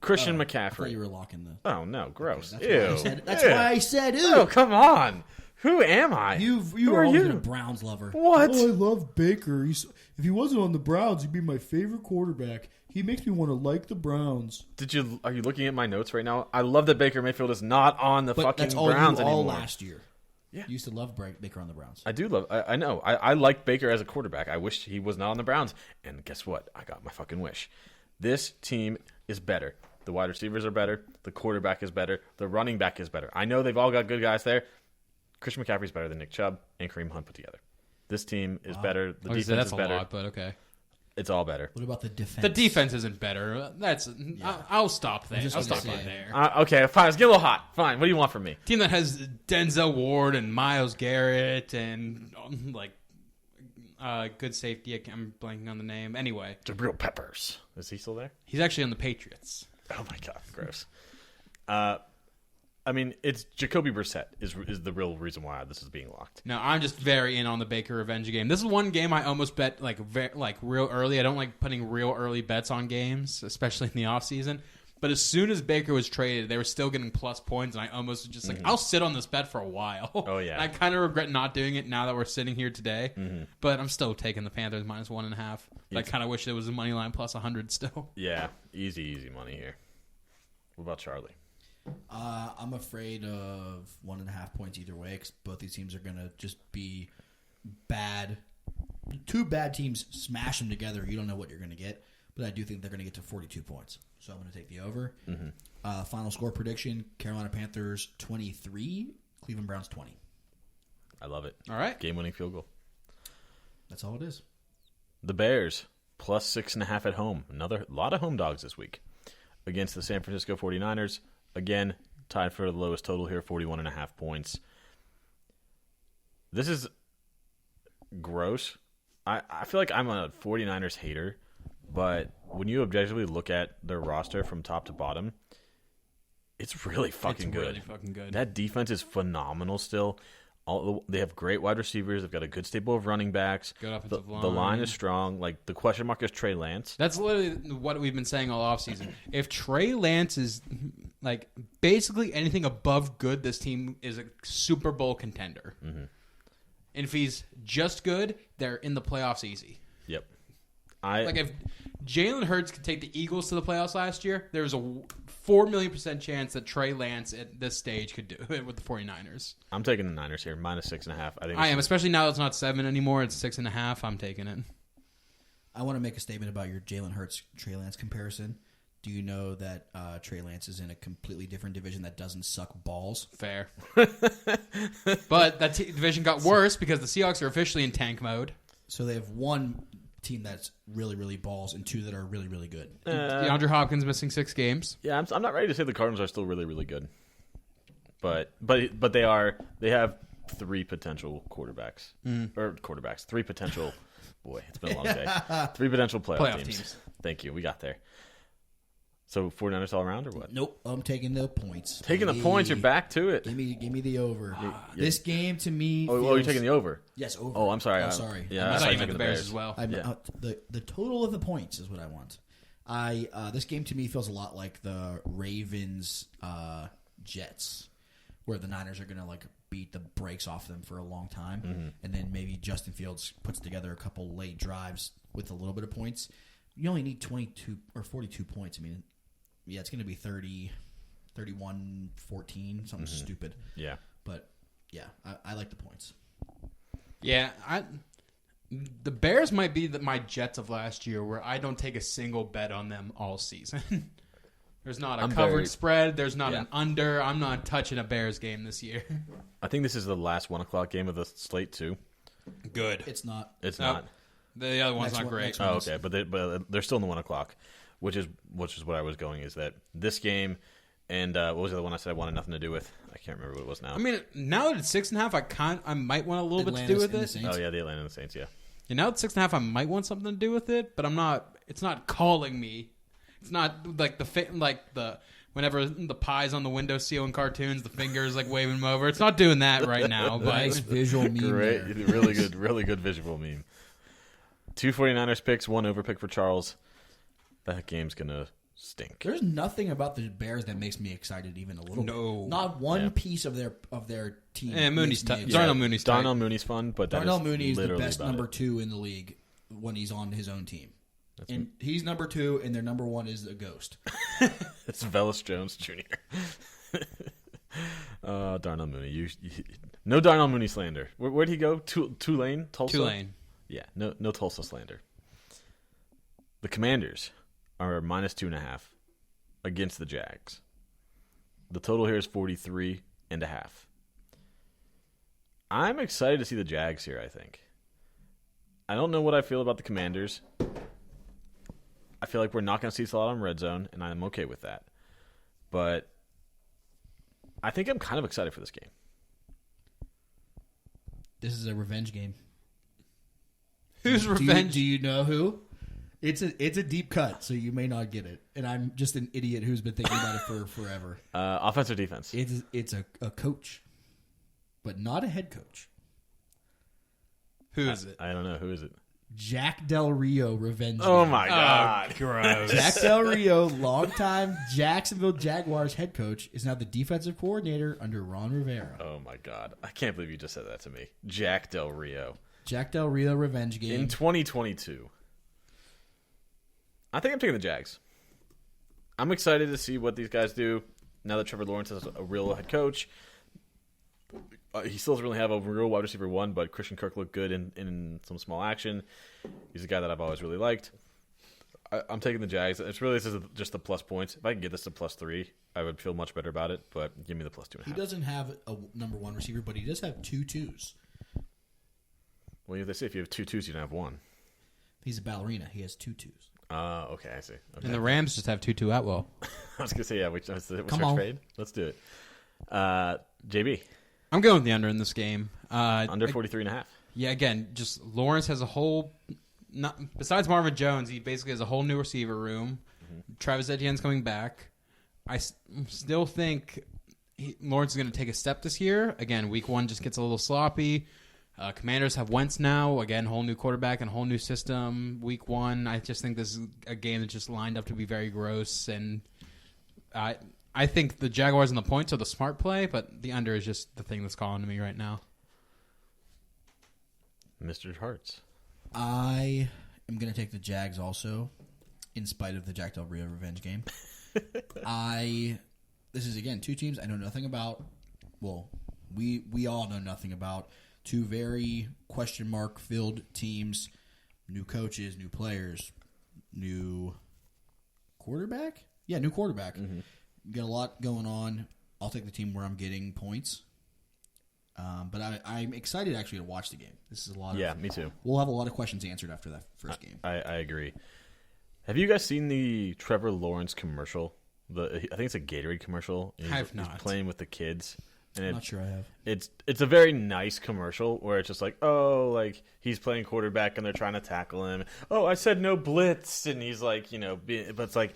Christian I thought McCaffrey. you were locking the. Oh no, gross. That's Ew. why I said. That's Ew. why I said. Ew. Oh, come on. Who am I? You Who are are always you? been a Browns lover. What? Oh, I love Baker. If he wasn't on the Browns, he'd be my favorite quarterback. He makes me want to like the Browns. Are you looking at my notes right now? I love that Baker Mayfield is not on the But fucking that's all Browns you all anymore. last year. Yeah. You used to love Baker on the Browns. I do love. I know. I like Baker as a quarterback. I wish he was not on the Browns. And guess what? I got my fucking wish. This team is better. The wide receivers are better. The quarterback is better. The running back is better. I know they've all got good guys there. Christian McCaffrey's better than Nick Chubb and Kareem Hunt put together. This team is better. The defense that's is a better. lot, but okay. It's all better. What about the defense? The defense isn't better. I'll stop there. just I'll gonna stop right say. there. Okay, fine. Let's get a little hot. Fine. What do you want from me? Team that has Denzel Ward and Myles Garrett and good safety. I'm blanking on the name. Anyway, Jabril Peppers. Is he still there? he's actually on the Patriots. Oh my god, gross. I mean, it's Jacoby Brissett is the real reason why this is being locked. No, I'm just very in on the Baker revenge game. This is one game I almost bet real early. I don't like putting real early bets on games, especially in the offseason. But as soon as Baker was traded, they were still getting plus points, and I almost was just I'll sit on this bet for a while. Oh, yeah. And I kind of regret not doing it now that we're sitting here today. But I'm still taking the Panthers minus 1.5. I kind of wish there was a money line plus 100 still. Yeah, easy money here. What about Charlie? I'm afraid of 1.5 points either way because both these teams are going to just be bad. Two bad teams smash them together. You don't know what you're going to get, but I do think they're going to get to 42 points. So I'm going to take the over. Final score prediction, Carolina Panthers 23, Cleveland Browns 20. I love it. All right. Game-winning field goal. That's all it is. The Bears, plus 6.5 at home. Another lot of home dogs this week. Against the San Francisco 49ers. Again, tied for the lowest total here, 41.5 points. This is gross. I feel like I'm a 49ers hater, but when you objectively look at their roster from top to bottom, it's really fucking good. Really fucking good. That defense is phenomenal still. They have great wide receivers. They've got a good stable of running backs. Good offensive line. The line is strong. Like, the question mark is Trey Lance. That's literally what we've been saying all offseason. If Trey Lance is like basically anything above good, this team is a Super Bowl contender. And if he's just good, they're in the playoffs easy. Yep. Like if Jalen Hurts could take the Eagles to the playoffs last year, there was a 4 million% chance that Trey Lance at this stage could do it with the 49ers. I'm taking the Niners here, minus 6.5. I am, especially now that it's not 7 anymore. It's 6.5. I'm taking it. I want to make a statement about your Jalen Hurts Trey Lance comparison. Do you know that Trey Lance is in a completely different division that doesn't suck balls? Fair. But that division got worse because the Seahawks are officially in tank mode. So they have one team that's really, really balls and two that are really, really good. DeAndre Hopkins missing 6 games. Yeah, I'm not ready to say the Cardinals are still really, really good. But they have 3 potential quarterbacks. Or quarterbacks. 3 potential boy, it's been a long day. 3 potential playoff teams. Thank you. We got there. So 49ers all around or what? Nope, I'm taking the points. Taking the points, you're back to it. Give me the over. This game to me. Oh, you're taking the over. Yes, over. Oh, I'm sorry. Sorry. Yeah, I I thought you taking meant the Bears as well. The total of the points is what I want. This game to me feels a lot like the Ravens Jets, where the Niners are going to like beat the brakes off them for a long time, and then maybe Justin Fields puts together a couple late drives with a little bit of points. You only need 22 or 42 points. I mean, yeah, it's going to be 30, 31, 14, something stupid. Yeah. But yeah, I like the points. Yeah, the Bears might be my Jets of last year, where I don't take a single bet on them all season. There's not a covered spread. There's not an under. I'm not touching a Bears game this year. I think this is the last 1 o'clock game of the slate too. Good. It's not. It's not. The other one's Next not one- great. next one. Oh, okay, but they're still in the 1 o'clock, which is what I was going. Is that this game and what was the other one I said I wanted nothing to do with? I can't remember what it was now. I mean, now that it's 6.5, I might want a little bit to do with and the it. Saints. Oh yeah, the Atlanta and the Saints. Yeah. And now at 6.5, I might want something to do with it, but I'm not. It's not calling me. It's not like whenever the pies on the windowsill in cartoons, the fingers like waving them over. It's not doing that right now. But Nice visual meme Great, there. really good visual meme. 2 49ers picks, 1 over pick for Charles. That game's gonna stink. There's nothing about the Bears that makes me excited even a little No. bit. Not one piece of their team. And Mooney's makes me excited. Darnell Mooney's tight. Darnell Mooney's fun, but that Darnell is Mooney is the literally best about number it. 2 in the league when he's on his own team. And he's number 2, and their number 1 is a ghost. It's Velus Jones Jr. Darnell Mooney. You no Darnell Mooney slander. Where'd he go? Tulane? Tulsa? Tulane. Yeah, no Tulsa slander. The Commanders are minus 2.5 against the Jags. The total here is 43.5. I'm excited to see the Jags here, I think. I don't know what I feel about the Commanders. I feel like we're not going to see a lot on red zone, and I'm okay with that. But I think I'm kind of excited for this game. This is a revenge game. Who's revenge? Do you know who? It's a deep cut, so you may not get it. And I'm just an idiot who's been thinking about it for forever. Offense or defense? It's a coach, but not a head coach. Who is it? I don't know. Who is it? Jack Del Rio revenge. Oh, game. my God. Gross. Jack Del Rio, longtime Jacksonville Jaguars head coach, is now the defensive coordinator under Ron Rivera. Oh, my God. I can't believe you just said that to me. Jack Del Rio. Jack Del Rio revenge game. In 2022. I think I'm taking the Jags. I'm excited to see what these guys do now that Trevor Lawrence is a real head coach. He still doesn't really have a real wide receiver 1, but Christian Kirk looked good in some small action. He's a guy that I've always really liked. I'm taking the Jags. It's really, this is just the plus points. If I can get this to +3, I would feel much better about it, but give me the +2.5. He doesn't have a number 1 receiver, but he does have 2 twos. Well, they say if you have 2 twos, you don't have 1. He's a ballerina. He has 2 twos. Okay, I see. Okay. And the Rams just have 2-2 Atwell. I was going to say, yeah, what's Come our on. trade? Let's do it. JB, I'm going with the under in this game. under 43.5. Yeah, again, just Lawrence has a whole. Besides Marvin Jones, he basically has a whole new receiver room. Travis Etienne's coming back. I still think Lawrence is going to take a step this year. Again, week 1 just gets a little sloppy. Commanders have Wentz now. Again, whole new quarterback and whole new system. Week 1, I just think this is a game that's just lined up to be very gross. And I think the Jaguars and the points are the smart play, but the under is just the thing that's calling to me right now. Mr. Hartz. I am going to take the Jags also, in spite of the Jack Del Rio revenge game. This is, again, 2 teams I know nothing about. Well, we all know nothing about. 2 very question mark filled teams, new coaches, new players, new quarterback. Yeah, new quarterback. Got a lot going on. I'll take the team where I'm getting points. But I'm excited actually to watch the game. This is a lot. Yeah, me too. We'll have a lot of questions answered after that first game. I agree. Have you guys seen the Trevor Lawrence commercial? I think it's a Gatorade commercial. I have He's not. playing with the kids. And I'm not sure I have. It's a very nice commercial where it's just like, oh, like he's playing quarterback and they're trying to tackle him. Oh, I said no blitz, and he's like, but it's like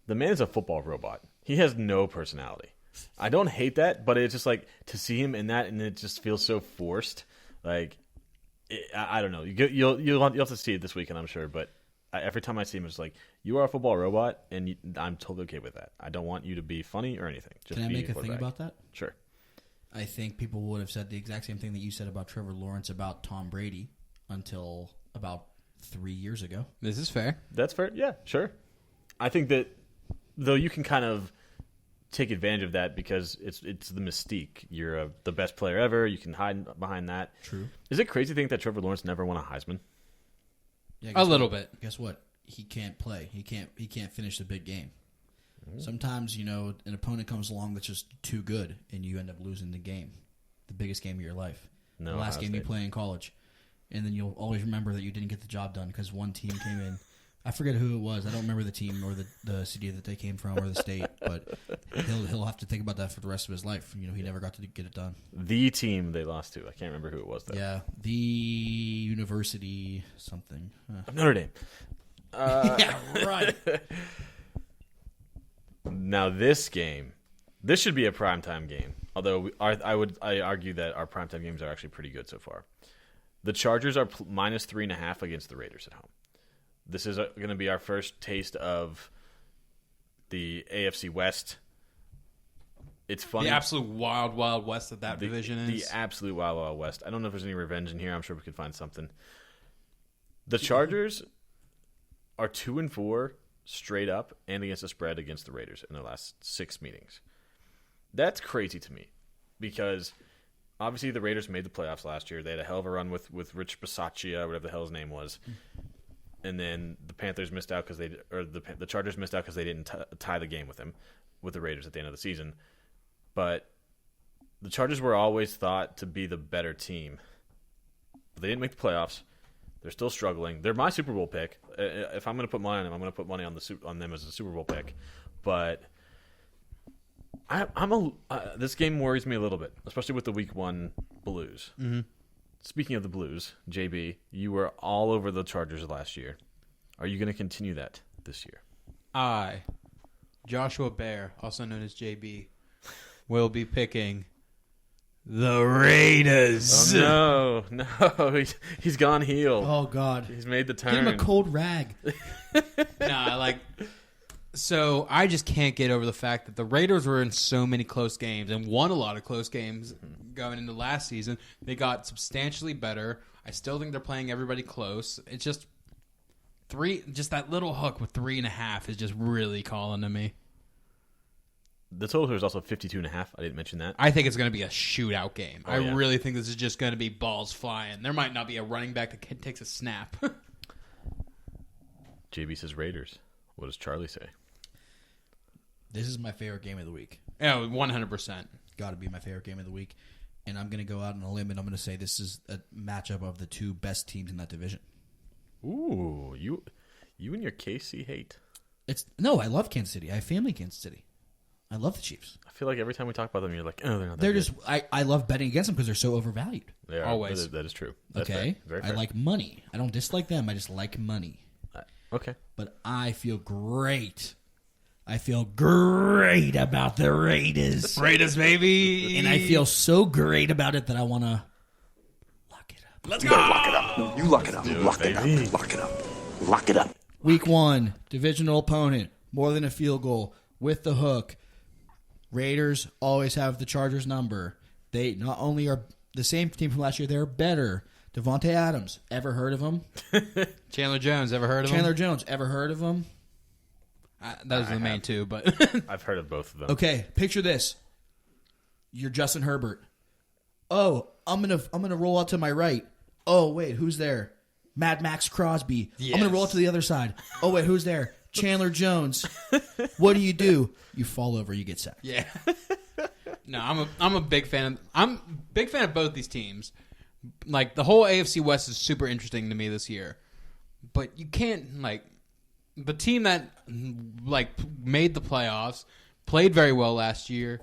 The man is a football robot. He has no personality. I don't hate that, but it's just like to see him in that, and it just feels so forced. Like, I don't know. You'll have to see it this weekend, I'm sure. But every time I see him, it's like, you are a football robot, and I'm totally okay with that. I don't want you to be funny or anything. Just Can I be make a thing about that? Sure. I think people would have said the exact same thing that you said about Trevor Lawrence about Tom Brady until about 3 years ago. This is fair. That's fair. Yeah, sure. I think that, though, you can kind of take advantage of that because it's the mystique. You're the best player ever. You can hide behind that. True. Is it crazy to think that Trevor Lawrence never won a Heisman? Yeah, A little bit. Guess what? He can't play. He can't finish the big game. Sometimes, an opponent comes along that's just too good, and you end up losing the game, the biggest game of your life, No, the last Ohio game you State. play in college, and then you'll always remember that you didn't get the job done because one team came in. I forget who it was. I don't remember the team or the city that they came from or the state, but he'll have to think about that for the rest of his life. He never got to get it done. The team they lost to. I can't remember who it was, though. Yeah, the university something. Notre Dame. Yeah, right. Now this should be a primetime game. Although I argue that our primetime games are actually pretty good so far. The Chargers are minus 3.5 against the Raiders at home. This is going to be our first taste of the AFC West. It's funny. The absolute wild, wild west of that division is. The absolute wild, wild west. I don't know if there's any revenge in here. I'm sure we could find something. The Chargers are 2-4 straight up and against the spread against the Raiders in their last 6 meetings. That's crazy to me because obviously the Raiders made the playoffs last year. They had a hell of a run with Rich Bisaccia, whatever the hell his name was. And then the Panthers missed out because the Chargers missed out because they didn't tie the game with the Raiders at the end of the season. But the Chargers were always thought to be the better team. But they didn't make the playoffs. They're still struggling. They're my Super Bowl pick. If I'm going to put money on them, I'm going to put money on them as a Super Bowl pick. But this game worries me a little bit, especially with the Week 1 Blues. Mm-hmm. Speaking of the Blues, JB, you were all over the Chargers last year. Are you going to continue that this year? I, Joshua Bear, also known as JB, will be picking the Raiders. Oh, no. He's gone heel. Oh, God. He's made the turn. Give him a cold rag. So I just can't get over the fact that the Raiders were in so many close games and won a lot of close games going into last season. They got substantially better. I still think they're playing everybody close. It's just that little hook with 3.5 is just really calling to me. The total here is also 52.5. I didn't mention that. I think it's going to be a shootout game. Oh, I yeah. really think this is just going to be balls flying. There might not be a running back that takes a snap. JB says Raiders. What does Charlie say? This is my favorite game of the week. Oh, 100%. Got to be my favorite game of the week. And I'm going to go out on a limb and I'm going to say this is a matchup of the two best teams in that division. Ooh, you and your KC hate. No, I love Kansas City. I have family in Kansas City. I love the Chiefs. I feel like every time we talk about them, you're like, oh, they're not that They're good. just I love betting against them because they're so overvalued. They are. Always. That is true. That's Okay? fair. Very fair. I like money. I don't dislike them. I just like money. Okay. But I feel great. I feel great about the Raiders. Raiders, baby. And I feel so great about it that I want to lock it up. Let's You go. lock it up. No, you lock it up. Lock it baby. up. Lock it up. Lock it up. Week 1, divisional opponent, more than a field goal with the hook. Raiders always have the Chargers number. They not only are the same team from last year, they're better. Devontae Adams, ever heard of him? Chandler Jones, ever heard of Chandler him? Jones, ever heard of him? Those are the main two, but I've heard of both of them. Okay, picture this. You're Justin Herbert. Oh, I'm gonna roll out to my right. Oh, wait, who's there? Mad Max Crosby. Yes. I'm gonna roll out to the other side. Oh, wait, who's there? Chandler Jones. What do? You fall over, you get sacked. yeah. No, I'm a big fan. I'm a big fan of both these teams. Like the whole AFC West is super interesting to me this year, but you can't the team that made the playoffs, played very well last year,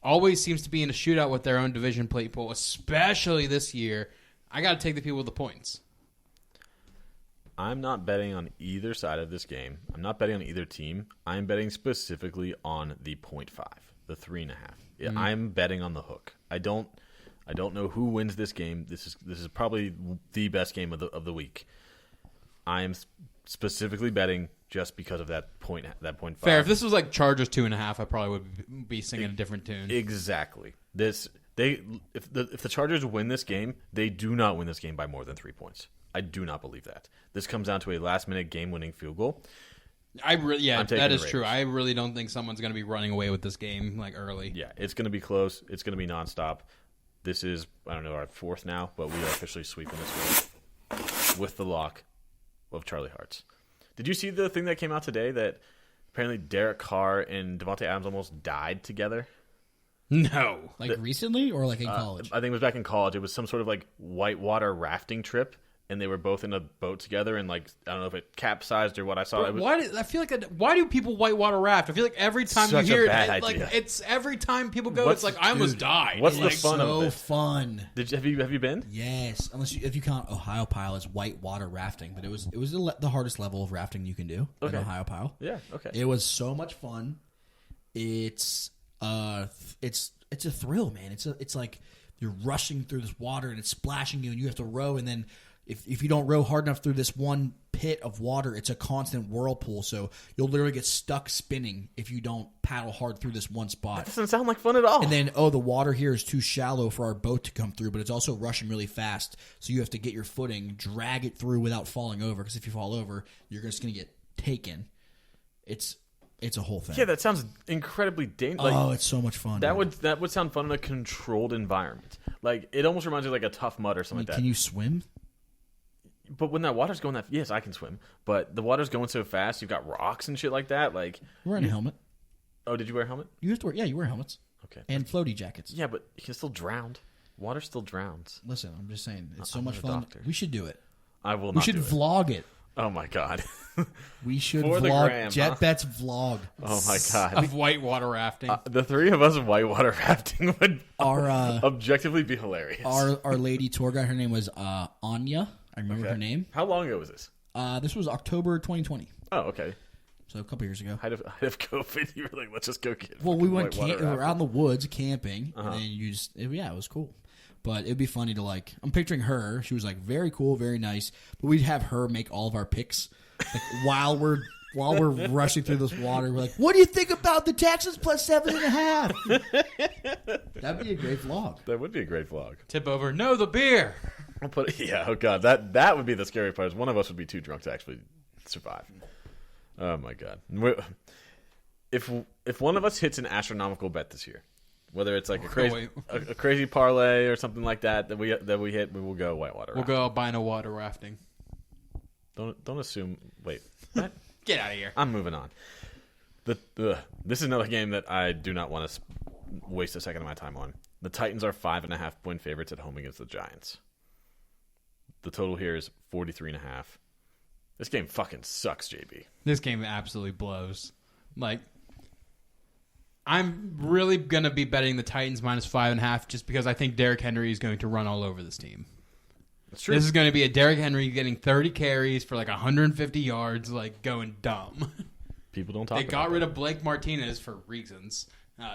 always seems to be in a shootout with their own division people, especially this year. I got to take the people with the points. I'm not betting on either side of this game. I'm not betting on either team. I'm betting specifically on the 0.5, the 3.5. Yeah, I'm betting on the hook. I don't know who wins this game. This is probably the best game of the week. I am specifically betting just because of that 0.5. Fair. If this was like Chargers 2.5, I probably would be singing a different tune. Exactly. If the Chargers win this game, they do not win this game by more than 3 points. I do not believe that. This comes down to a last-minute game-winning field goal. That is true. I really don't think someone's going to be running away with this game like early. Yeah, it's going to be close. It's going to be nonstop. This is, I don't know, our fourth now, but we are officially sweeping this one with the lock of Charlie Hart's. Did you see the thing that came out today that apparently Derek Carr and Devontae Adams almost died together? No. Like recently or like in college? I think it was back in college. It was some sort of like whitewater rafting trip, and they were both in a boat together, and like I don't know if it capsized or what I saw. I feel like why do people whitewater raft? I feel like every time you hear it, like it's every time people go, it's like I almost died. What's like, the fun of it? So fun. Have you been? Yes, if you count Ohio Pile as whitewater rafting, but it was the hardest level of rafting you can do. Okay. At Ohio Pile. Yeah. Okay. It was so much fun. It's a thrill, man. It's like you're rushing through this water and it's splashing you, and you have to row, and then. If you don't row hard enough through this one pit of water, it's a constant whirlpool. So you'll literally get stuck spinning if you don't paddle hard through this one spot. That doesn't sound like fun at all. And then, the water here is too shallow for our boat to come through, but it's also rushing really fast. So you have to get your footing, drag it through without falling over. Because if you fall over, you're just going to get taken. It's a whole thing. Yeah, that sounds incredibly dangerous. It's so much fun. That would sound fun in a controlled environment. Like it almost reminds me of like a Tough Mud or something like that. Can you swim? But when that water's going yes, I can swim. But the water's going so fast, you've got rocks and shit like that. Like You're wearing a helmet. Oh, did you wear a helmet? You have to wear. Yeah, you wear helmets. Okay. And floaty jackets. Yeah, but you can still drown. Water still drowns. Listen, I'm just saying, it's so I'm much a fun. doctor. We should do it. I will We not should do it. vlog it. Oh my god. We should For the vlog gram, Jet huh? Bet's vlog. Oh my god. Of whitewater rafting. The three of us whitewater rafting would Our objectively be hilarious. our lady tour guide, her name was Anya. I remember her name. How long ago was this? This was October 2020, Oh, okay. so a couple years ago. Height of COVID, you were like, let's just go get Well, we went whitewater rafting. around the woods camping, and then it was cool. But it'd be funny to I'm picturing her. She was like very cool, very nice. But we'd have her make all of our picks while we're rushing through this water. We're like, "What do you think about the Texans plus 7.5?" That'd be a great vlog. That would be a great vlog. Tip over. No, the beer. I'll put yeah, oh god, that would be the scary part. Is one of us would be too drunk to actually survive. Oh my god. If one of us hits an astronomical bet this year, whether it's like a crazy parlay or something like that we hit, we will go whitewater. We'll go albino water rafting. Don't assume. Wait, what? Get out of here. I'm moving on. This is another game that I do not want to waste a second of my time on. The Titans are 5.5 point favorites at home against the Giants. The total here is 43.5. This game fucking sucks, JB. This game absolutely blows. Like, I'm really going to be betting the Titans minus 5.5 just because I think Derrick Henry is going to run all over this team. That's true. This is going to be a Derrick Henry getting 30 carries for like 150 yards, like going dumb. People don't talk They about got rid that. of Blake Martinez for reasons.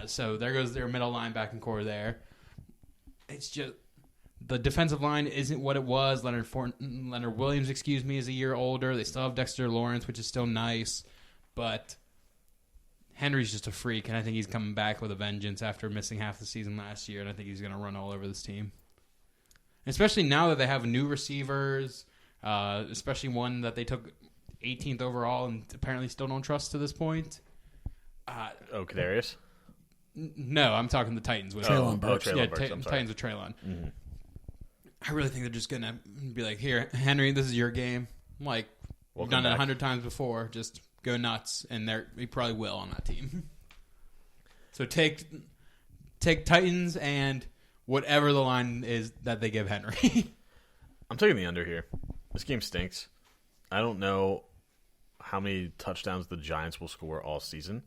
So there goes their middle linebacking core there. It's just the defensive line isn't what it was. Leonard Williams, is a year older. They still have Dexter Lawrence, which is still nice. But Henry's just a freak, and I think he's coming back with a vengeance after missing half the season last year, and I think he's going to run all over this team. Especially now that they have new receivers, especially one that they took 18th overall and apparently still don't trust to this point. Kadarius? No, I'm talking the Titans with Treylon Burks. Treylon Yeah, Burks, I'm sorry. Titans with Treylon. Mm-hmm. I really think they're just going to be like, here, Henry, this is your game. Like, we've done it 100 times before. Just go nuts. And he probably will on that team. So take Titans and whatever the line is that they give Henry. I'm taking the under here. This game stinks. I don't know how many touchdowns the Giants will score all season.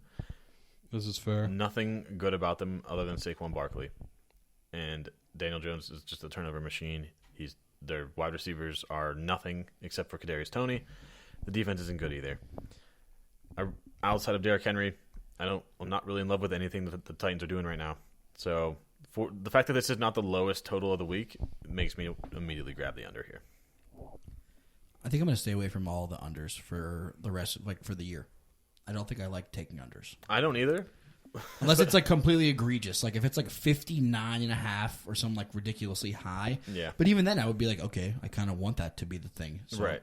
This is fair. Nothing good about them other than Saquon Barkley. And Daniel Jones is just a turnover machine. He's Their wide receivers are nothing except for Kadarius Toney. The defense isn't good either. Outside of Derrick Henry, I'm not really in love with anything that the Titans are doing right now. So for the fact that this is not the lowest total of the week, it makes me immediately grab the under here. I think I'm going to stay away from all the unders for the rest, for the year. I don't think I like taking unders. I don't either. Unless it's completely egregious. If it's 59.5 or something ridiculously high. Yeah. But even then I would be okay, I kind of want that to be the thing. So, right.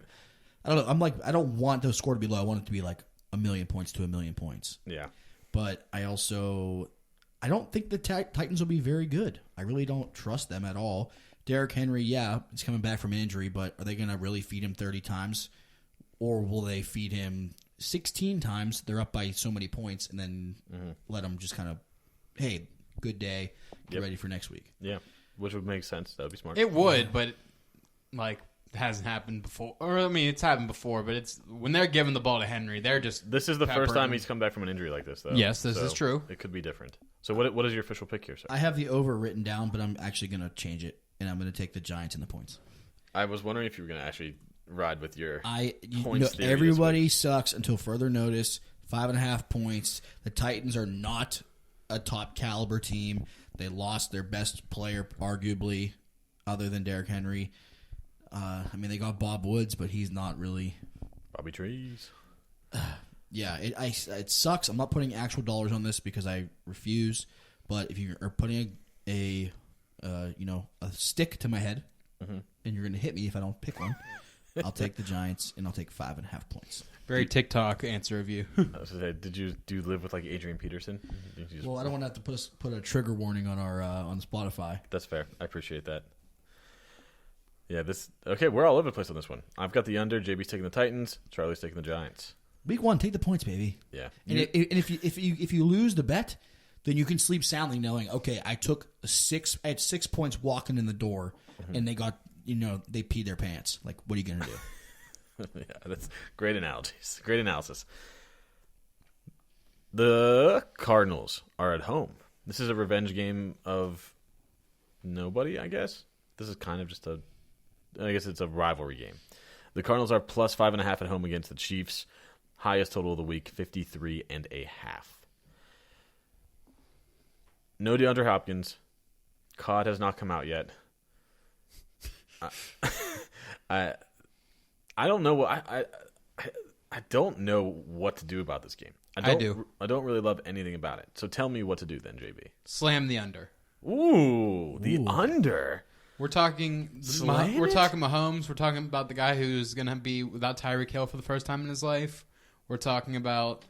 I don't know. I don't want the score to be low. I want it to be 1 million points to 1 million points. Yeah. But I don't think the Titans will be very good. I really don't trust them at all. Derrick Henry, he's coming back from an injury, but are they going to really feed him 30 times? Or will they feed him 16 times? They're up by so many points, and then let him just kind of, hey, good day, get ready for next week. Yeah, which would make sense. That would be smart. It would, but it hasn't happened before. Or, it's happened before, but it's when they're giving the ball to Henry, they're just This is the first time he's come back from an injury like this, though. Yes, this is true. It could be different. So what is your official pick here, sir? I have the over written down, but I'm actually going to change it, and I'm going to take the Giants in the points. I was wondering if you were going to actually ride with your points theory. Everybody sucks until further notice. 5.5 points. The Titans are not a top caliber team. They lost their best player, arguably, other than Derrick Henry. They got Bob Woods, but he's not really. Bobby Trees. Yeah, it sucks. I'm not putting actual dollars on this because I refuse. But if you are putting a stick to my head, and you're going to hit me if I don't pick one, I'll take the Giants and I'll take 5.5 points. Very TikTok answer of you. I was going to say, do you live with Adrian Peterson? Well, I don't want to have to put a trigger warning on our on Spotify. That's fair. I appreciate that. Yeah, we're all over the place on this one. I've got the under. JB's taking the Titans. Charlie's taking the Giants. Week 1, take the points, baby. Yeah. And if you lose the bet, then you can sleep soundly knowing, okay, I had 6 points walking in the door, and they got, they peed their pants. What are you going to do? Yeah, that's great analogies. Great analysis. The Cardinals are at home. This is a revenge game of nobody, I guess. This is kind of just it's a rivalry game. The Cardinals are plus 5.5 at home against the Chiefs. Highest total of the week, 53.5. No DeAndre Hopkins. COD has not come out yet. I don't know I don't know what to do about this game. I don't really love anything about it. So tell me what to do then, JB. Slam the under. Ooh, the under. We're talking Mahomes. We're talking about the guy who's going to be without Tyreek Hill for the first time in his life. We're talking about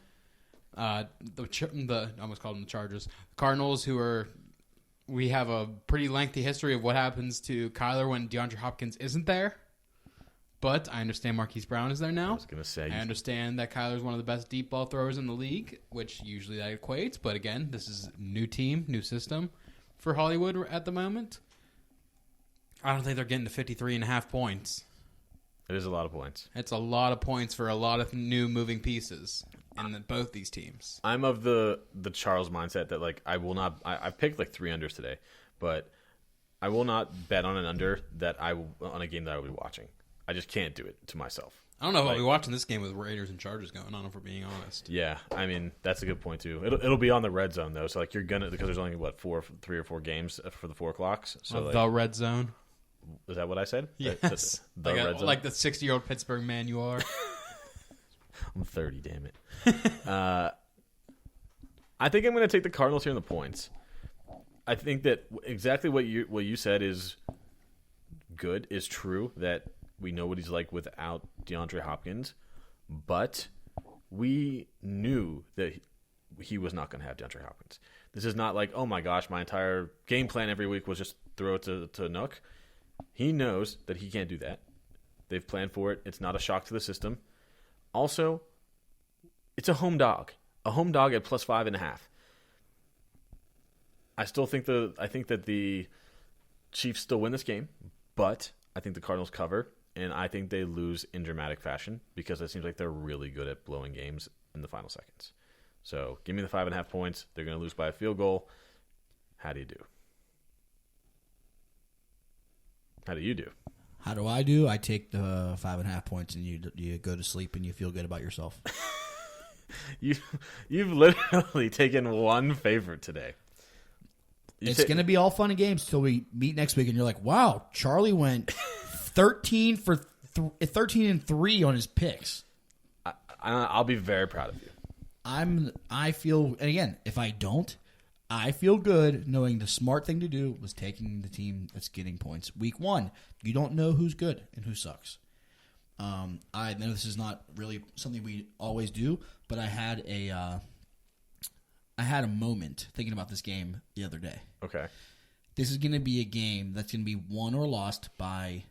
I almost called them the Chargers. Cardinals, we have a pretty lengthy history of what happens to Kyler when DeAndre Hopkins isn't there. But I understand Marquise Brown is there now. I was going to say. I understand that Kyler's one of the best deep ball throwers in the league, which usually that equates. But again, this is a new team, new system for Hollywood at the moment. I don't think they're getting to 53.5 points. It is a lot of points. It's a lot of points for a lot of new moving pieces in both these teams. I'm of the Charles mindset that I will not. I picked 3 unders today, but I will not bet on an under on a game that I will be watching. I just can't do it to myself. I don't know if I'll be watching this game with Raiders and Chargers going on, if we're being honest. Yeah, that's a good point too. It'll be on the red zone though, so you're gonna, because there's only 3 or 4 games for the 4 o'clocks. So the red zone. Is that what I said? Yes. The red zone? Like the 60-year-old Pittsburgh man you are. I'm 30, damn it. I think I'm going to take the Cardinals here in the points. I think that exactly what you said is good, is true, that we know what he's like without DeAndre Hopkins, but we knew that he was not going to have DeAndre Hopkins. This is not oh my gosh, my entire game plan every week was just throw it to Nook. He knows that he can't do that. They've planned for it. It's not a shock to the system. Also, it's a home dog. A home dog at plus 5.5. I think that the Chiefs still win this game, but I think the Cardinals cover, and I think they lose in dramatic fashion because it seems like they're really good at blowing games in the final seconds. So give me the 5.5 points. They're going to lose by a field goal. How do you do? How do you do? How do I do? I take the 5.5 points, and you go to sleep, and you feel good about yourself. You've literally taken one favorite today. It's going to be all fun and games till we meet next week, and you're like, wow, Charlie went 13 and 3 on his picks. I'll be very proud of you. I feel, and again, if I don't, I feel good knowing the smart thing to do was taking the team that's getting points. Week 1, you don't know who's good and who sucks. I know this is not really something we always do, but I had a moment thinking about this game the other day. Okay. This is going to be a game that's going to be won or lost by,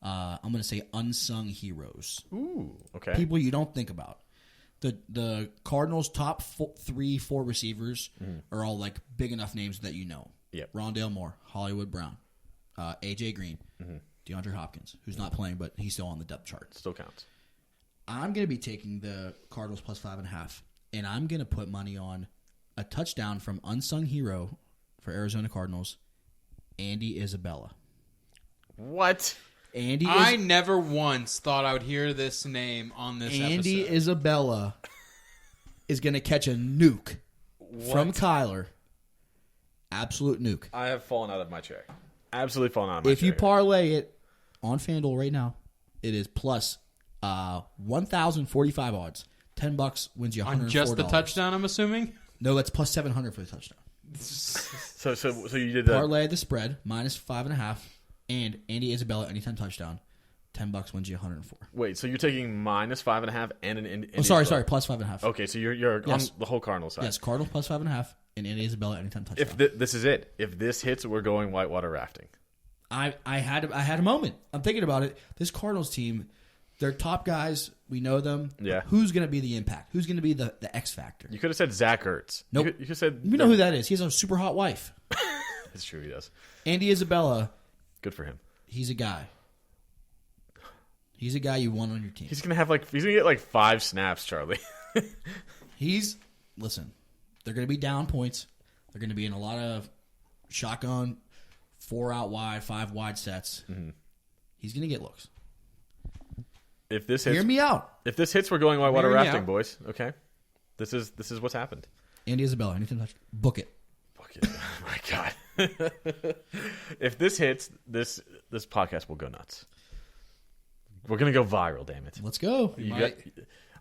I'm going to say, unsung heroes. Ooh, okay. People you don't think about. The Cardinals' top 4 receivers are all like big enough names that you know. Yep. Rondale Moore, Hollywood Brown, AJ Green, DeAndre Hopkins, who's not playing, but he's still on the depth chart. Still counts. I'm going to be taking the Cardinals plus 5.5, and I'm going to put money on a touchdown from unsung hero for Arizona Cardinals, Andy Isabella. What? I never once thought I would hear this name on this Andy episode. Isabella is going to catch a nuke from Kyler. Absolute nuke. I have fallen out of my chair. Absolutely fallen out of my chair. If you parlay it on FanDuel right now, it is plus 1,045 odds. $10 wins you $104. On just the touchdown, I'm assuming? No, that's plus 700 for the touchdown. So you did that. Parlay the spread minus 5.5, and Andy Isabella anytime touchdown. $10 wins you 104. Wait, so you're taking minus 5.5 and an sorry, plus 5.5. Okay, so you're Yes. on the whole Cardinals side. Yes, Cardinals plus 5.5, and Andy Isabella anytime touchdown. If this is it, if this hits, we're going whitewater rafting. I had a moment. I'm thinking about it. This Cardinals team, they're top guys. We know them. Yeah. Who's going to be the impact? Who's going to be the X factor? You could have said Zach Ertz. Nope. You could have said. You know who that is. He has a super hot wife. It's true, he does. Andy Isabella, Good for him. he's a guy. He's a guy you want on your team. He's gonna get like 5 snaps, Charlie. Listen, they're going to be down points. They're going to be in a lot of shotgun, 4 out wide, 5 wide sets. Mm-hmm. He's going to get looks. If this hits, Hear me out. If this hits, we're going whitewater Hear me rafting, out. boys. Okay. This is what's happened. Andy Isabella, anything touch? Book it. Fuck it. Oh my god. If this hits, this podcast will go nuts. We're gonna go viral. Damn it. Let's go.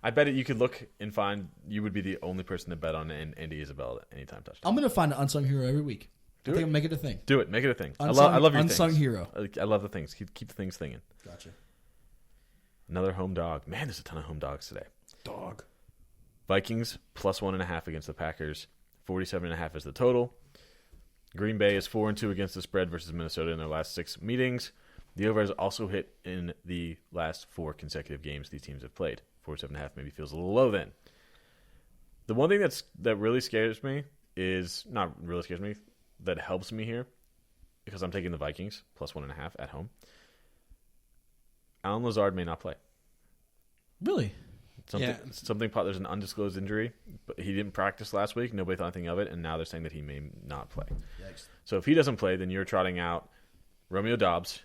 I bet you could look and find you would be the only person to bet on Andy Isabella anytime touchdown. I'm going to find an unsung hero every week. I think I'll make it a thing. Do it. Make it a thing. I Unsung, love your unsung things. hero. I love the things. Keep the things thinking. Gotcha. Another home dog. Man, there's a ton of home dogs today. Dog. Vikings plus 1.5 against the Packers. 47.5 is the total. Green Bay is 4-2 against the spread versus Minnesota in their last 6 meetings. The over has also hit in the last 4 consecutive games these teams have played. 47.5 maybe feels a little low then. The one thing that really scares me is not really scares me, that helps me here, because I'm taking the Vikings plus 1.5 at home. Alan Lazard may not play. Really? There's an undisclosed injury, but he didn't practice last week. Nobody thought anything of it, and now they're saying that he may not play. Yikes. So if he doesn't play, then you're trotting out Romeo Doubs,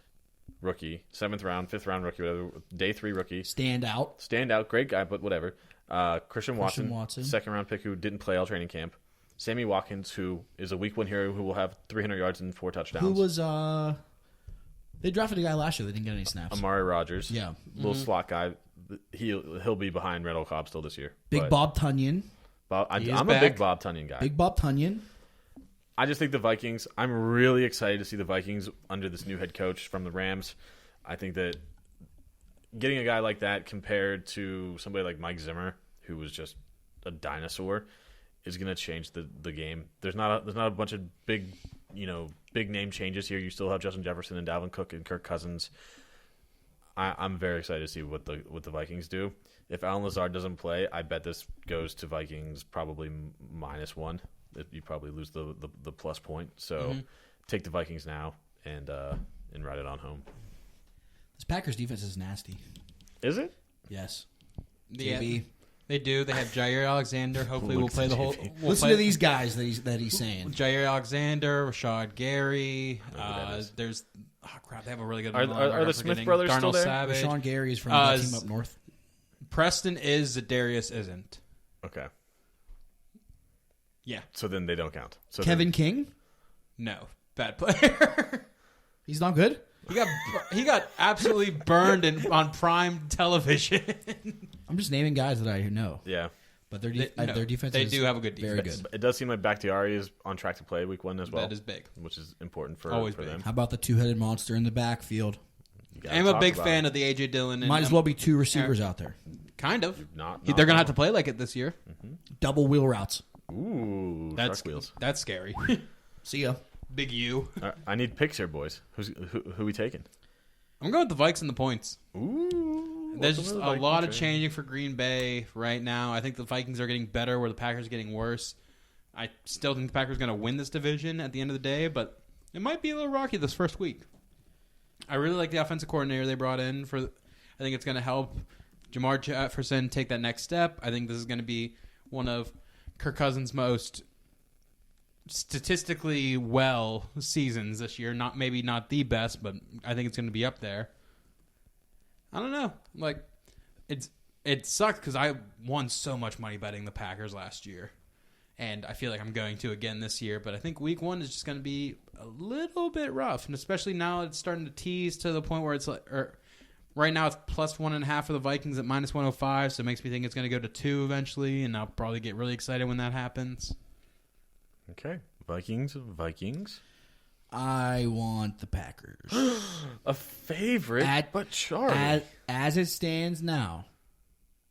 rookie, 7th round, 5th round rookie, whatever, day 3 rookie. Stand out, great guy, but whatever. Christian Watson, 2nd round pick who didn't play all training camp. Sammy Watkins, who is a week 1 hero who will have 300 yards and 4 touchdowns. Who was they drafted a guy last year that didn't get any snaps. Amari Rogers. Yeah. Little slot guy. He'll be behind Randall Cobb still this year. Big But Bob Tunyon. I'm a big Bob Tunyon guy. Big Bob Tunyon. I just think the Vikings, I'm really excited to see the Vikings under this new head coach from the Rams. I think that getting a guy like that compared to somebody like Mike Zimmer, who was just a dinosaur, is going to change the game. There's not a bunch of big name changes here. You still have Justin Jefferson and Dalvin Cook and Kirk Cousins. I'm very excited to see what the Vikings do. If Alan Lazard doesn't play, I bet this goes to Vikings probably -1. You probably lose the plus point. So take the Vikings now and ride it on home. This Packers defense is nasty. Is it? Yes. Yeah, JB. they do. They have Jair Alexander. Hopefully, we'll play the whole. Listen to these guys that he's saying. Jair Alexander, Rashad Gary. There's Oh crap! They have a really good. Are the Smith brothers Darnell still there? Savage. Rashawn Gary is from that team up s- north. Preston is. Darius isn't. Okay. Yeah. So then they don't count. So Kevin King, No. Bad player. he's not good. He got absolutely burned on prime television. I'm just naming guys that I know, Yeah. but their No, their defense. they is do have a good very defense. good. It does seem like Bakhtiari is on track to play week 1 as well. That is big. Which is important for, Always for big. them. How about the two-headed monster in the backfield? You gotta I'm a talk big about fan it. of the AJ Dillon. And Might as well be two receivers out there. Kind of. Not They're going to have wrong. to play like it this year. Double wheel routes. Ooh, That's shark wheels. That's scary. See ya. Big U. I need picks here, boys. Who we taking? I'm going with the Vikes and the points. Ooh, There's welcome just to the a Viking lot of train. changing for Green Bay right now. I think the Vikings are getting better where the Packers are getting worse. I still think the Packers are going to win this division at the end of the day, but it might be a little rocky this first week. I really like the offensive coordinator they brought in. I think it's going to help Jamar Jefferson take that next step. I think this is going to be one of Kirk Cousins' most statistically well seasons this year. Maybe not the best, but I think it's going to be up there. I don't know. Like, it sucked because I won so much money betting the Packers last year, and I feel like I'm going to again this year. But I think Week 1 is just going to be a little bit rough, and especially now it's starting to tease to the point where it's like, right now it's plus 1.5 for the Vikings at minus 105, so it makes me think it's going to go to 2 eventually, and I'll probably get really excited when that happens. Okay, Vikings. I want the Packers. A favorite, but Charlie. As it stands now,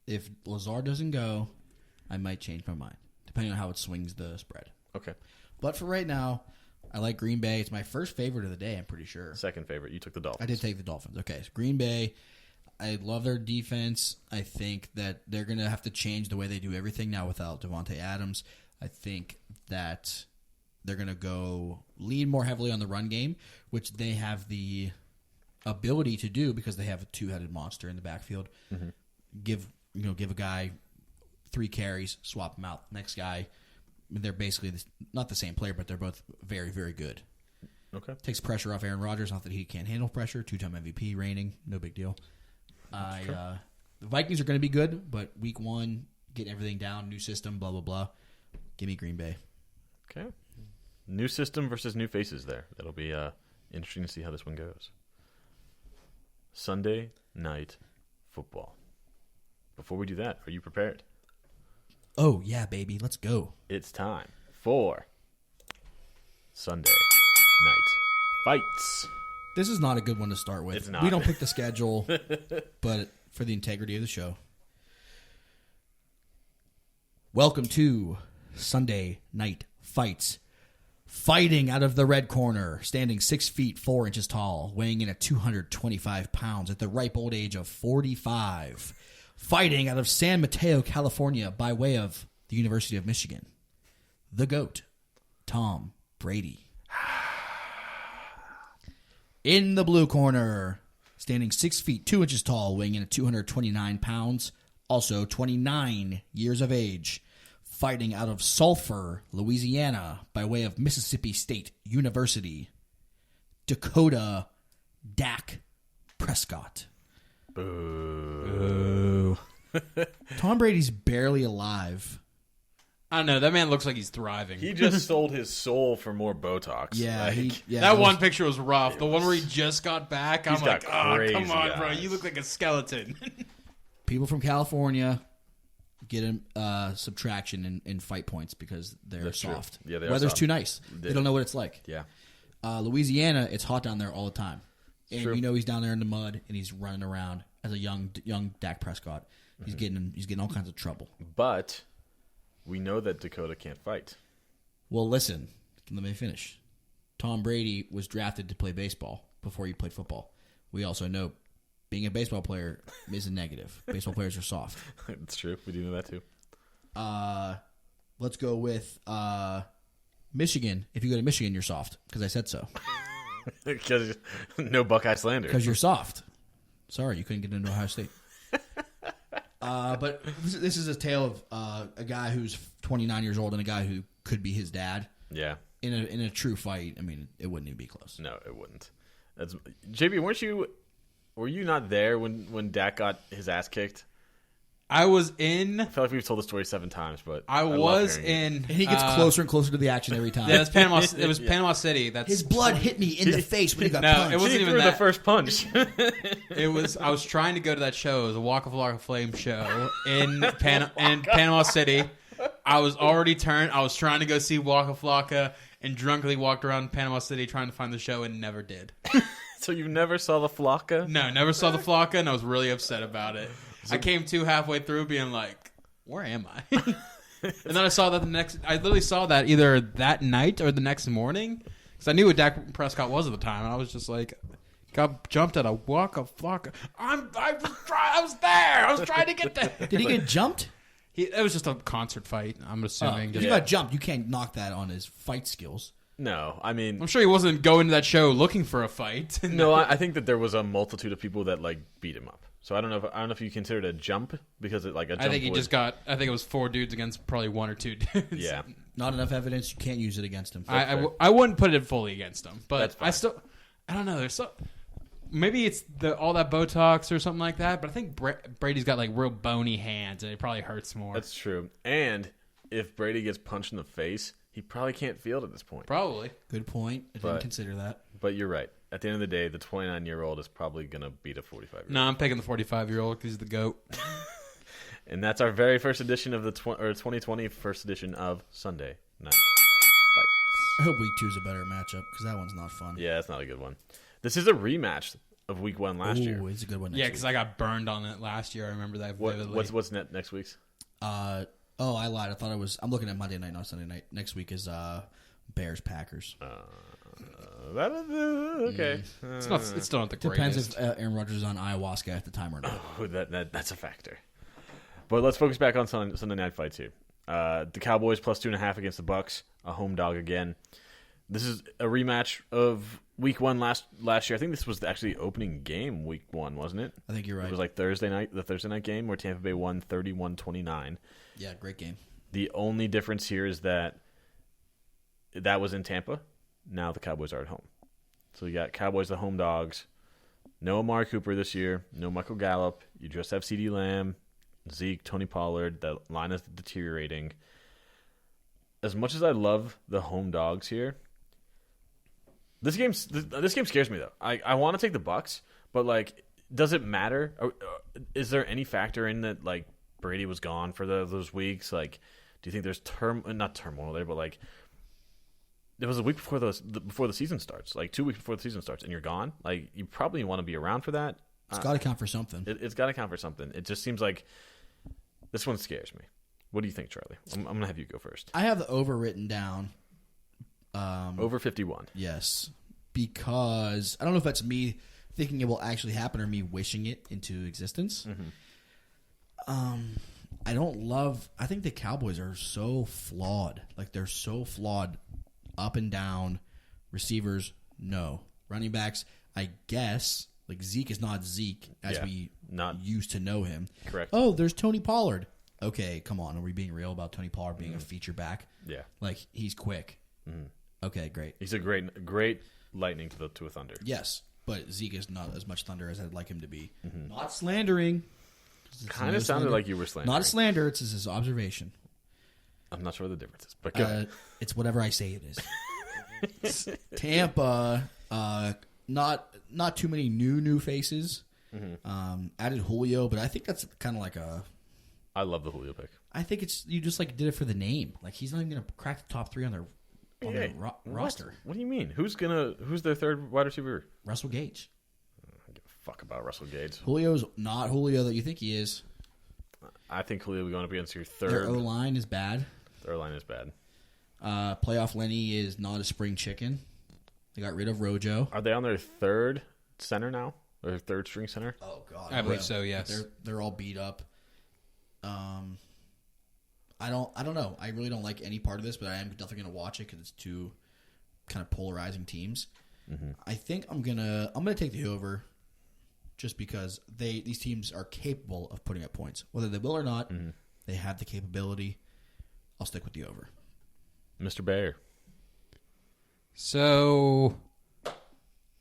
if Lazard doesn't go, I might change my mind, depending on how it swings the spread. Okay, But for right now, I like Green Bay. It's my first favorite of the day, I'm pretty sure. second favorite. You took the Dolphins. I did take the Dolphins. Okay, so Green Bay, I love their defense. I think that they're going to have to change the way they do everything now without Devontae Adams. I think that they're going to go lean more heavily on the run game, which they have the ability to do because they have a two-headed monster in the backfield. Mm-hmm. Give a guy 3 carries, swap him out. Next guy, they're basically not the same player, but they're both very, very good. Okay. Takes pressure off Aaron Rodgers. Not that he can't handle pressure. 2-time MVP reigning. No big deal. The Vikings are going to be good, but week 1, getting everything down, new system, blah, blah, blah. Give me Green Bay. Okay. New system versus new faces there. That'll be interesting to see how this one goes. Sunday night football. Before we do that, are you prepared? Oh, yeah, baby. Let's go. It's time for Sunday night fights. This is not a good one to start with. It's not. We don't pick the schedule, but for the integrity of the show. Welcome to Sunday Night Fights. Fighting out of the red corner, standing 6 feet 4 inches tall, weighing in at 225 pounds at the ripe old age of 45. Fighting out of San Mateo, California, by way of the University of Michigan. The GOAT, Tom Brady. In the blue corner, standing 6 feet 2 inches tall, weighing in at 229 pounds, also 29 years of age. Fighting out of Sulphur, Louisiana, by way of Mississippi State University, Dakota Dak Prescott. Boo. Tom Brady's barely alive. I don't know. That man looks like he's thriving. He just sold his soul for more Botox. Yeah, Like, that one picture was rough. The one where he just got back, I'm He's like, got oh, come crazy on, bro. eyes. You look like a skeleton. People from California get a subtraction in fight points because they're That's true. soft. Yeah, they are Weather's soft. too nice. They don't know what it's like. Yeah. Louisiana, it's hot down there all the time. And true. you know he's down there in the mud and he's running around as a young Dak Prescott. He's getting all kinds of trouble. But we know that Dakota can't fight. Well, listen, let me finish. Tom Brady was drafted to play baseball before he played football. We also know being a baseball player is a negative. Baseball players are soft. It's true. We do know that too. Let's go with Michigan. If you go to Michigan, you're soft because I said so. Because no Buckeye slander. Because you're soft. Sorry, you couldn't get into Ohio State. But this is a tale of a guy who's 29 years old and a guy who could be his dad. Yeah. In a true fight, I mean, it wouldn't even be close. No, it wouldn't. That's JB. Were you not there when Dak got his ass kicked? I was in. I feel like we've told the story 7 times, but I was in. And he gets closer and closer to the action every time. Yeah, that's Panama. It was Panama City. That's His blood hit me in the face when he got No, punched. it wasn't he even threw that. the first punch. It was. I was trying to go to that show. It was a Waka Flocka Flame show in Panama City. I was already turned. I was trying to go see Waka Flocka and drunkenly walked around Panama City trying to find the show and never did. So you never saw the Flocka? No, never saw the Flocka, and I was really upset about it. I came to halfway through being like, where am I? And then I saw that I literally saw that either that night or the next morning because I knew what Dak Prescott was at the time. And I was just like, got jumped at a Waka Flocka. I was there. I was trying to get there. Did he get jumped? It was just a concert fight, I'm assuming. If he got jumped, you can't knock that on his fight skills. No, I mean, I'm sure he wasn't going to that show looking for a fight. no. I think that there was a multitude of people that like beat him up. So I don't know if you consider it a jump because it like a jump. I think he just got. I think it was 4 dudes against probably 1 or 2 dudes. Yeah. Not enough evidence. You can't use it against him. I wouldn't put it fully against him, but That's fine. I don't know. There's maybe it's all that Botox or something like that. But I think Brady's got like real bony hands, and it probably hurts more. That's true. And if Brady gets punched in the face, he probably can't field at this point. Probably. Good point. I didn't consider that. But you're right. At the end of the day, the 29-year-old is probably going to beat a 45-year-old. No, I'm picking the 45-year-old because he's the GOAT. And that's our very first edition of the 2020 first edition of Sunday Night Fights. I hope week 2 is a better matchup because that one's not fun. Yeah, that's not a good one. This is a rematch of week 1 last year. It's a good one. Yeah, because I got burned on it last year. I remember that vividly. What's next week's? I lied. I thought it was. I'm looking at Monday night, not Sunday night. Next week is Bears Packers. Okay. It's still not the Depends greatest. if Aaron Rodgers is on ayahuasca at the time or not. Oh, that's a factor. But let's focus back on Sunday night fights here. The Cowboys plus 2.5 against the Bucks, a home dog again. This is a rematch of week 1 last year. I think this was actually the opening game week 1, wasn't it? I think you're right. It was like the Thursday night game where Tampa Bay won 31-29. Yeah, great game. The only difference here is that was in Tampa. Now the Cowboys are at home. So you got Cowboys the home dogs. No Amari Cooper this year. No Michael Gallup. You just have CeeDee Lamb, Zeke, Tony Pollard. The line is deteriorating. As much as I love the home dogs here, this game scares me though. I want to take the Bucks, but like, does it matter? Is there any factor in that like Brady was gone for those weeks? Like, do you think there's not turmoil there, but like, it was a week before the season starts, like 2 weeks before the season starts, and you're gone. Like, you probably want to be around for that. It's got to count for something. It's got to count for something. It just seems like this one scares me. What do you think, Charlie? I'm going to have you go first. I have the over written down. Over 51. Yes, because I don't know if that's me thinking it will actually happen or me wishing it into existence. I think the Cowboys are so flawed. Like, they're so flawed up and down. Receivers, no. Running backs, I guess. Like, Zeke is not Zeke as we used to know him. Correct. Oh, there's Tony Pollard. Okay, come on. Are we being real about Tony Pollard being a feature back? Yeah. Like, he's quick. Okay, great. He's a great lightning to a thunder. Yes, but Zeke is not as much thunder as I'd like him to be. Not slandering. Kind of sounded like you were slandering. Not a slander. It's his observation. I'm not sure what the difference is, but go ahead. It's whatever I say it is. Tampa, not too many new faces. Added Julio, but I think that's kind of like I love the Julio pick. I think it's you just like did it for the name. Like, he's not even going to crack the top 3 on their roster. What do you mean? Who's their third wide receiver? Russell Gage. I don't give a fuck about Russell Gage. Julio's not Julio that you think he is. I think Julio is going to be into your third. Their O-line is bad. Their O-line is bad. Playoff Lenny is not a spring chicken. They got rid of Rojo. Are they on their third center now? Their third string center? Oh God, I believe so. Yes, they're all beat up. I don't know. I really don't like any part of this, but I am definitely going to watch it because it's two kind of polarizing teams. I think I'm gonna take the over, just because these teams are capable of putting up points, whether they will or not. They have the capability. I'll stick with the over. Mr. Bayer. So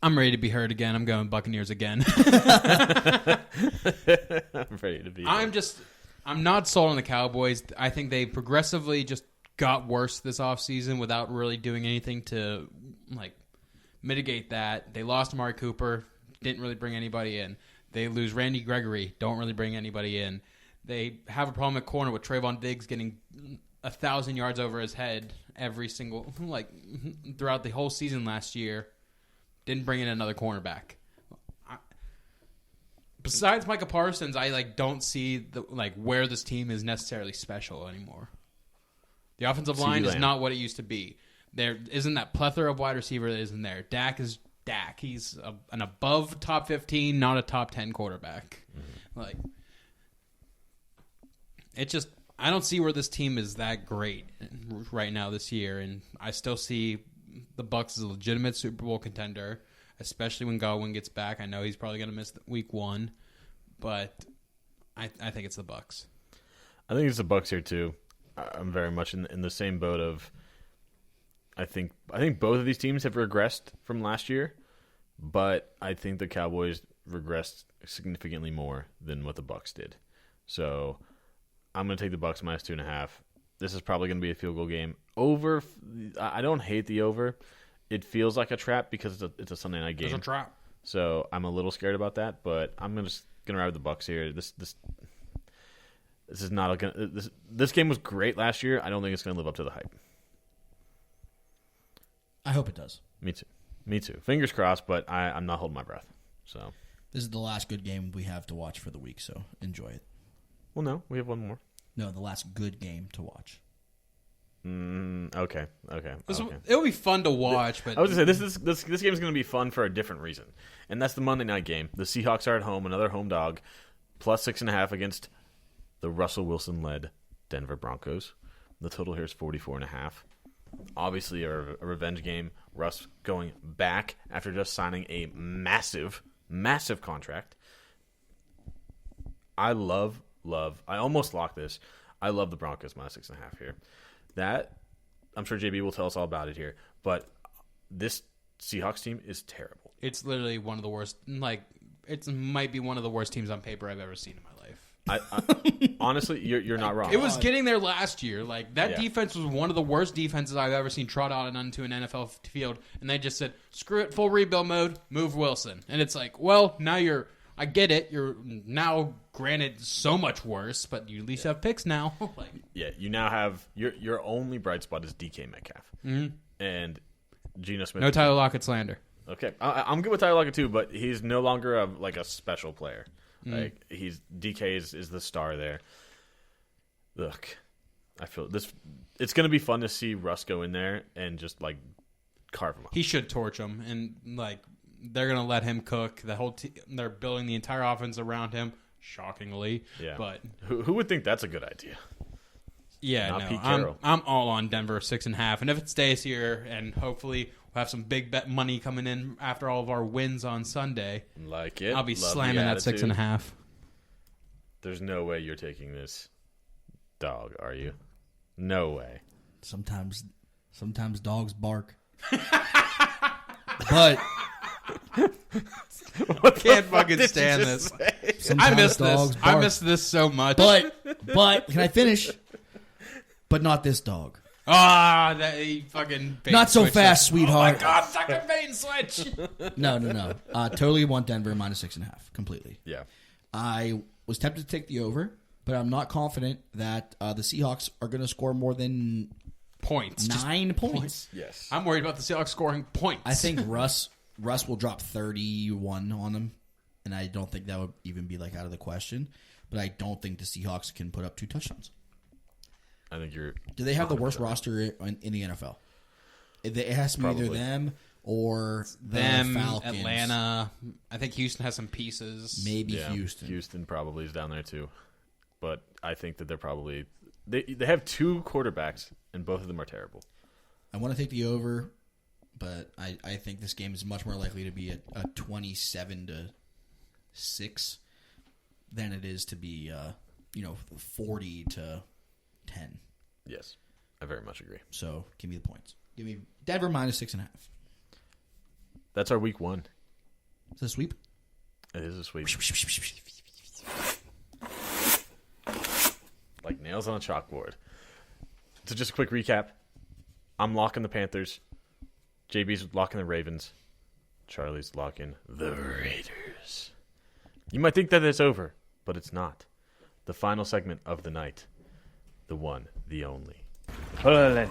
I'm ready to be heard again. I'm going Buccaneers again. I'm ready to be. I'm not sold on the Cowboys. I think they progressively just got worse this offseason without really doing anything to mitigate that. They lost Amari Cooper, didn't really bring anybody in. They lose Randy Gregory, don't really bring anybody in. They have a problem at corner with Trayvon Diggs getting 1,000 yards over his head every single throughout the whole season last year. Didn't bring in another cornerback. Besides Micah Parsons, I don't see where this team is necessarily special anymore. The offensive line is not what it used to be. There isn't that plethora of wide receiver that isn't there. Dak is Dak. He's an above top 15, not a top 10 quarterback. Mm-hmm. I don't see where this team is that great right now this year, and I still see the Bucs as a legitimate Super Bowl contender, especially when Godwin gets back. I know he's probably going to miss week 1, but I think it's the Bucs. I think it's the Bucs here too. I'm very much in the same boat of. I think both of these teams have regressed from last year, but I think the Cowboys regressed significantly more than what the Bucs did. So I'm going to take the Bucs minus 2.5. This is probably going to be a field goal game. Over, I don't hate the over. It feels like a trap because it's a Sunday night game. It's a trap. So I'm a little scared about that, but I'm just going to ride with the Bucs here. This is not this game was great last year. I don't think it's going to live up to the hype. I hope it does. Me too. Fingers crossed, but I'm not holding my breath. So this is the last good game we have to watch for the week, so enjoy it. Well, no, we have one more. No, the last good game to watch. Okay. It'll be fun to watch, but I was going to say this game is going to be fun for a different reason, and that's the Monday night game. The Seahawks are at home, another home dog, plus 6.5 against the Russell Wilson-led Denver Broncos. The total here is 44.5. Obviously, a revenge game. Russ going back after just signing a massive contract. I almost locked this. I love the Broncos minus 6.5 here. That, I'm sure JB will tell us all about it here, but this Seahawks team is terrible. It's literally one of the worst. It might be one of the worst teams on paper I've ever seen in my life. I honestly, you're not wrong. It was getting there last year. That defense was one of the worst defenses I've ever seen trot out onto an NFL field, and they just said, "Screw it, full rebuild mode, move Wilson." And it's now I get it. You're now granted so much worse, but you at least have picks now. You now have your only bright spot is DK Metcalf and Geno Smith. No Tyler Lockett slander. Okay, I'm good with Tyler Lockett too, but he's no longer a special player. DK is the star there. Look, I feel this. It's going to be fun to see Russ go in there and just carve him up. He should torch him, and they're going to let him cook. The whole they're building the entire offense around him. Shockingly, yeah. But who would think that's a good idea? Yeah, Not no, Pete Carroll. I'm all on Denver 6.5, and if it stays here, and hopefully we'll have some big bet money coming in after all of our wins on Sunday. Like it, I'll be love slamming that 6.5. There's no way you're taking this dog, are you? No way. Sometimes dogs bark, but can't fucking stand this. I miss this. I miss this so much. But can I finish? But not this dog. That he fucking not so fast, sweetheart. Oh my god, second bait and switch. No. Totally want Denver minus 6.5 completely. Yeah. I was tempted to take the over, but I'm not confident that the Seahawks are going to score more than points. 9 points. Yes. I'm worried about the Seahawks scoring points. I think Russ will drop 31 on them, and I don't think that would even be out of the question. But I don't think the Seahawks can put up 2 touchdowns. I think you're. Do they have the worst roster in the NFL? It has to be either them or the Falcons. Atlanta. I think Houston has some pieces. Maybe Houston. Houston probably is down there too, but I think that they're probably they have 2 quarterbacks and both of them are terrible. I want to take the over, but I think this game is much more likely to be a 27-6 than it is to be 40-10. Yes, I very much agree. So give me the points. Give me Denver minus 6.5. That's our week 1 Is it a sweep? It is a sweep. Like nails on a chalkboard. So just a quick recap. I'm locking the Panthers. JB's locking the Ravens. Charlie's locking the Raiders. You might think that it's over, but it's not. The final segment of the night. The one, the only. Polales.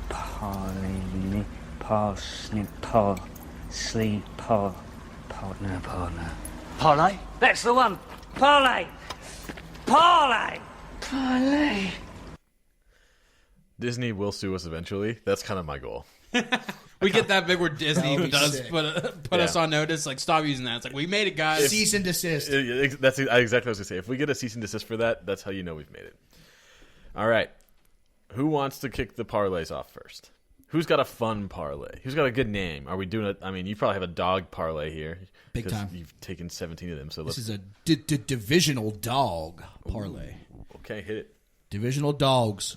Parley, parsnip, sleep, partner. Parlay? That's the one. Parlay. Disney will sue us eventually. That's kind of my goal. We get that big where Disney be does sick. put us on notice. Like, stop using that. It's like, we made it, guys. Cease and desist. That's exactly what I was going to say. If we get a cease and desist for that, that's how you know we've made it. All right. Who wants to kick the parlays off first? Who's got a fun parlay? Who's got a good name? Are we doing it? I mean, you probably have a dog parlay here. Big 'cause time. You've taken 17 of them. So This let's. is a divisional dog parlay. Okay, hit it. Divisional dogs.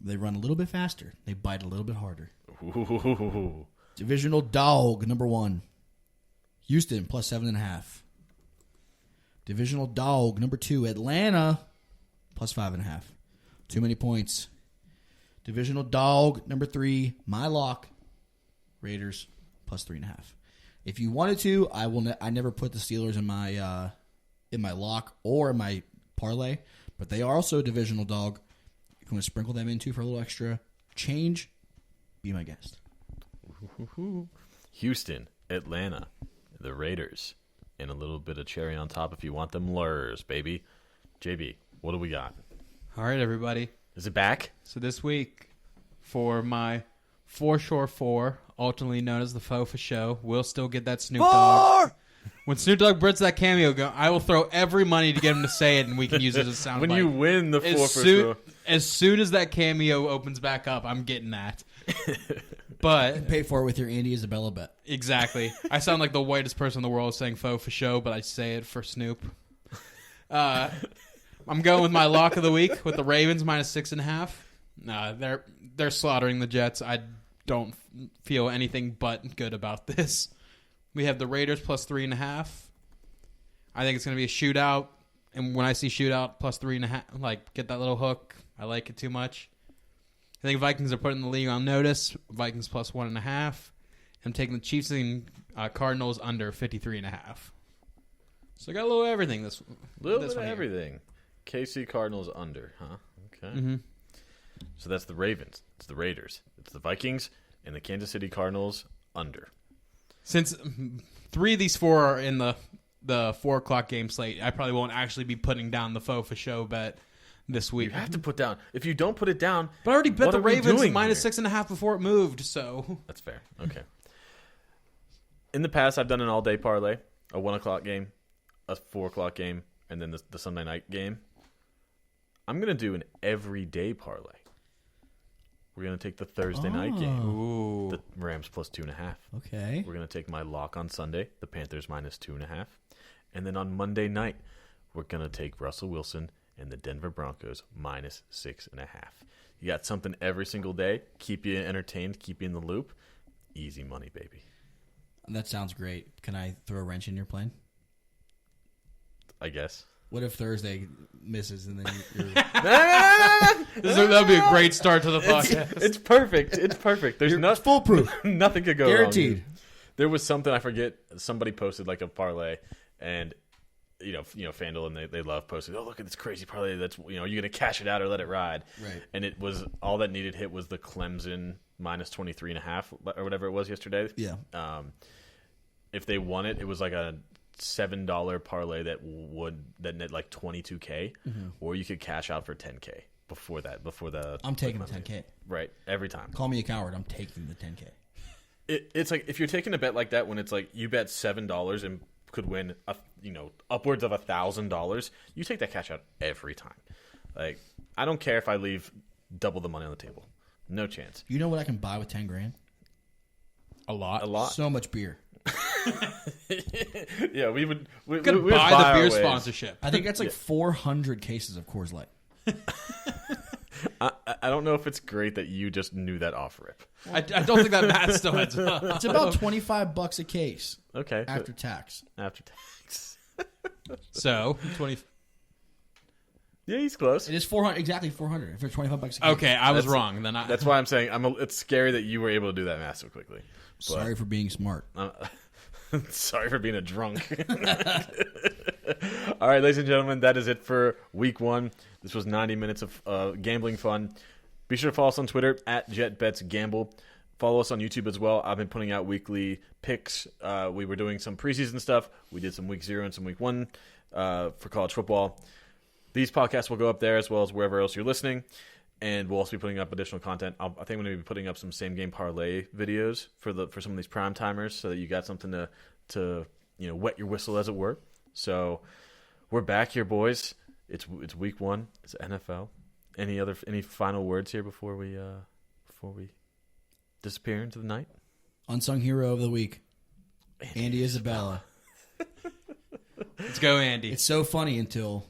They run a little bit faster. They bite a little bit harder. Ooh. Divisional dog number 1. Houston plus 7.5. Divisional dog number 2. Atlanta plus 5.5. Too many points. Divisional dog number 3. My lock. Raiders plus 3.5. If you wanted to, I will. I never put the Steelers in my lock or in my parlay, but they are also a divisional dog. If you want to sprinkle them into for a little extra change, be my guest. Houston, Atlanta, the Raiders, and a little bit of cherry on top if you want them lures, baby. JB, what do we got? All right, everybody. Is it back? So this week, for my Foreshore 4, ultimately known as the Faux for Show, we'll still get that Snoop Dogg. When Snoop Dogg brings that cameo, I will throw every money to get him to say it, and we can use it as a sound When bite. you win the 4 for sure. As soon as that cameo opens back up, I'm getting that. But Pay for it with your Andy Isabella bet. exactly, I sound like the whitest person in the world saying "faux for show," but I say it for Snoop. I'm going with my lock of the week with the Ravens minus 6.5. They're slaughtering the Jets. I don't feel anything but good about this. We have the Raiders plus 3.5. I think it's going to be a shootout, and when I see shootout plus 3.5, like get that little hook. I like it too much. I think Vikings are putting the league on notice. Vikings plus 1.5. I'm taking the Chiefs and Cardinals under 53.5. So I got a little everything this Little this bit of one here. everything. KC Cardinals under, huh? Okay. Mm-hmm. So that's the Ravens. It's the Raiders. It's the Vikings and the Kansas City Cardinals under. Since 3 of these 4 are in the 4 o'clock game slate, I probably won't actually be putting down the faux for show bet this week. You have to put down. If you don't put it down, But I already bet what the are we Ravens doing minus here? 6.5 before it moved, so That's fair. Okay. In the past, I've done an all-day parlay, a 1 o'clock game, a 4 o'clock game, and then the Sunday night game. I'm going to do an everyday parlay. We're going to take the Thursday night game, the Rams plus 2.5. Okay. We're going to take my lock on Sunday, the Panthers minus 2.5. And then on Monday night, we're going to take Russell Wilson and the Denver Broncos minus 6.5. You got something every single day. Keep you entertained, keep you in the loop. Easy money, baby. That sounds great. Can I throw a wrench in your plan? I guess. What if Thursday misses and then you're that'll be a great start to the podcast. It's perfect. It's perfect. There's nothing foolproof? nothing could go Guaranteed. wrong. There was something I forget. Somebody posted like a parlay, and you know, FanDuel and they love posting. Oh, look at this crazy parlay. That's you're gonna cash it out or let it ride. Right. And it was all that needed hit was the Clemson minus 23.5 or whatever it was yesterday. Yeah. If they won it, it was like a $7 parlay that net like $22K, or you could cash out for $10K before the. I'm taking the 10K. Right, every time. Call me a coward. I'm taking the 10K. It's like if you're taking a bet like that when it's like you bet $7 and could win upwards of $1,000, you take that cash out every time. Like I don't care if I leave double the money on the table, no chance. You know what I can buy with 10 grand? A lot. So much beer. Yeah, we would Buy buy the beer our ways. sponsorship. I think that's like 400 cases of Coors Light. I don't know if it's great that you just knew that off rip. I don't think that math still adds up. It's about $25 a case Okay. after tax. After tax. So 20. Yeah, he's close. It is 400, exactly 400 for $25 a case. Okay, I was wrong. Then That's why I'm saying it's scary that you were able to do that math so quickly. But, Sorry for being smart. sorry for being a drunk. All right, ladies and gentlemen, that is it for week 1. This was 90 minutes of gambling fun. Be sure to follow us on Twitter at JetBetsGamble. Follow us on YouTube as well. I've been putting out weekly picks. We were doing some preseason stuff. We did some week 0 and some week 1 for college football. These podcasts will go up there as well as wherever else you're listening. And we'll also be putting up additional content. I think I'm going to be putting up some same-game parlay videos for some of these prime timers so that you got something to wet your whistle, as it were. So we're back here, boys. It's week 1. It's NFL. Any final words here before we disappear into the night? Unsung hero of the week, Andy Isabella. Let's go, Andy. It's so funny until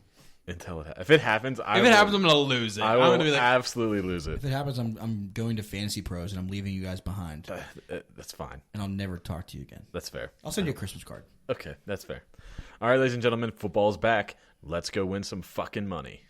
if it happens, I'm going to lose it. I I'm will going to be like, absolutely lose it. if it happens, I'm going to Fantasy Pros and I'm leaving you guys behind, That's fine. and I'll never talk to you again. That's fair. I'll send you a Christmas card. Okay, that's fair. All right, ladies and gentlemen, football's back. Let's go win some fucking money.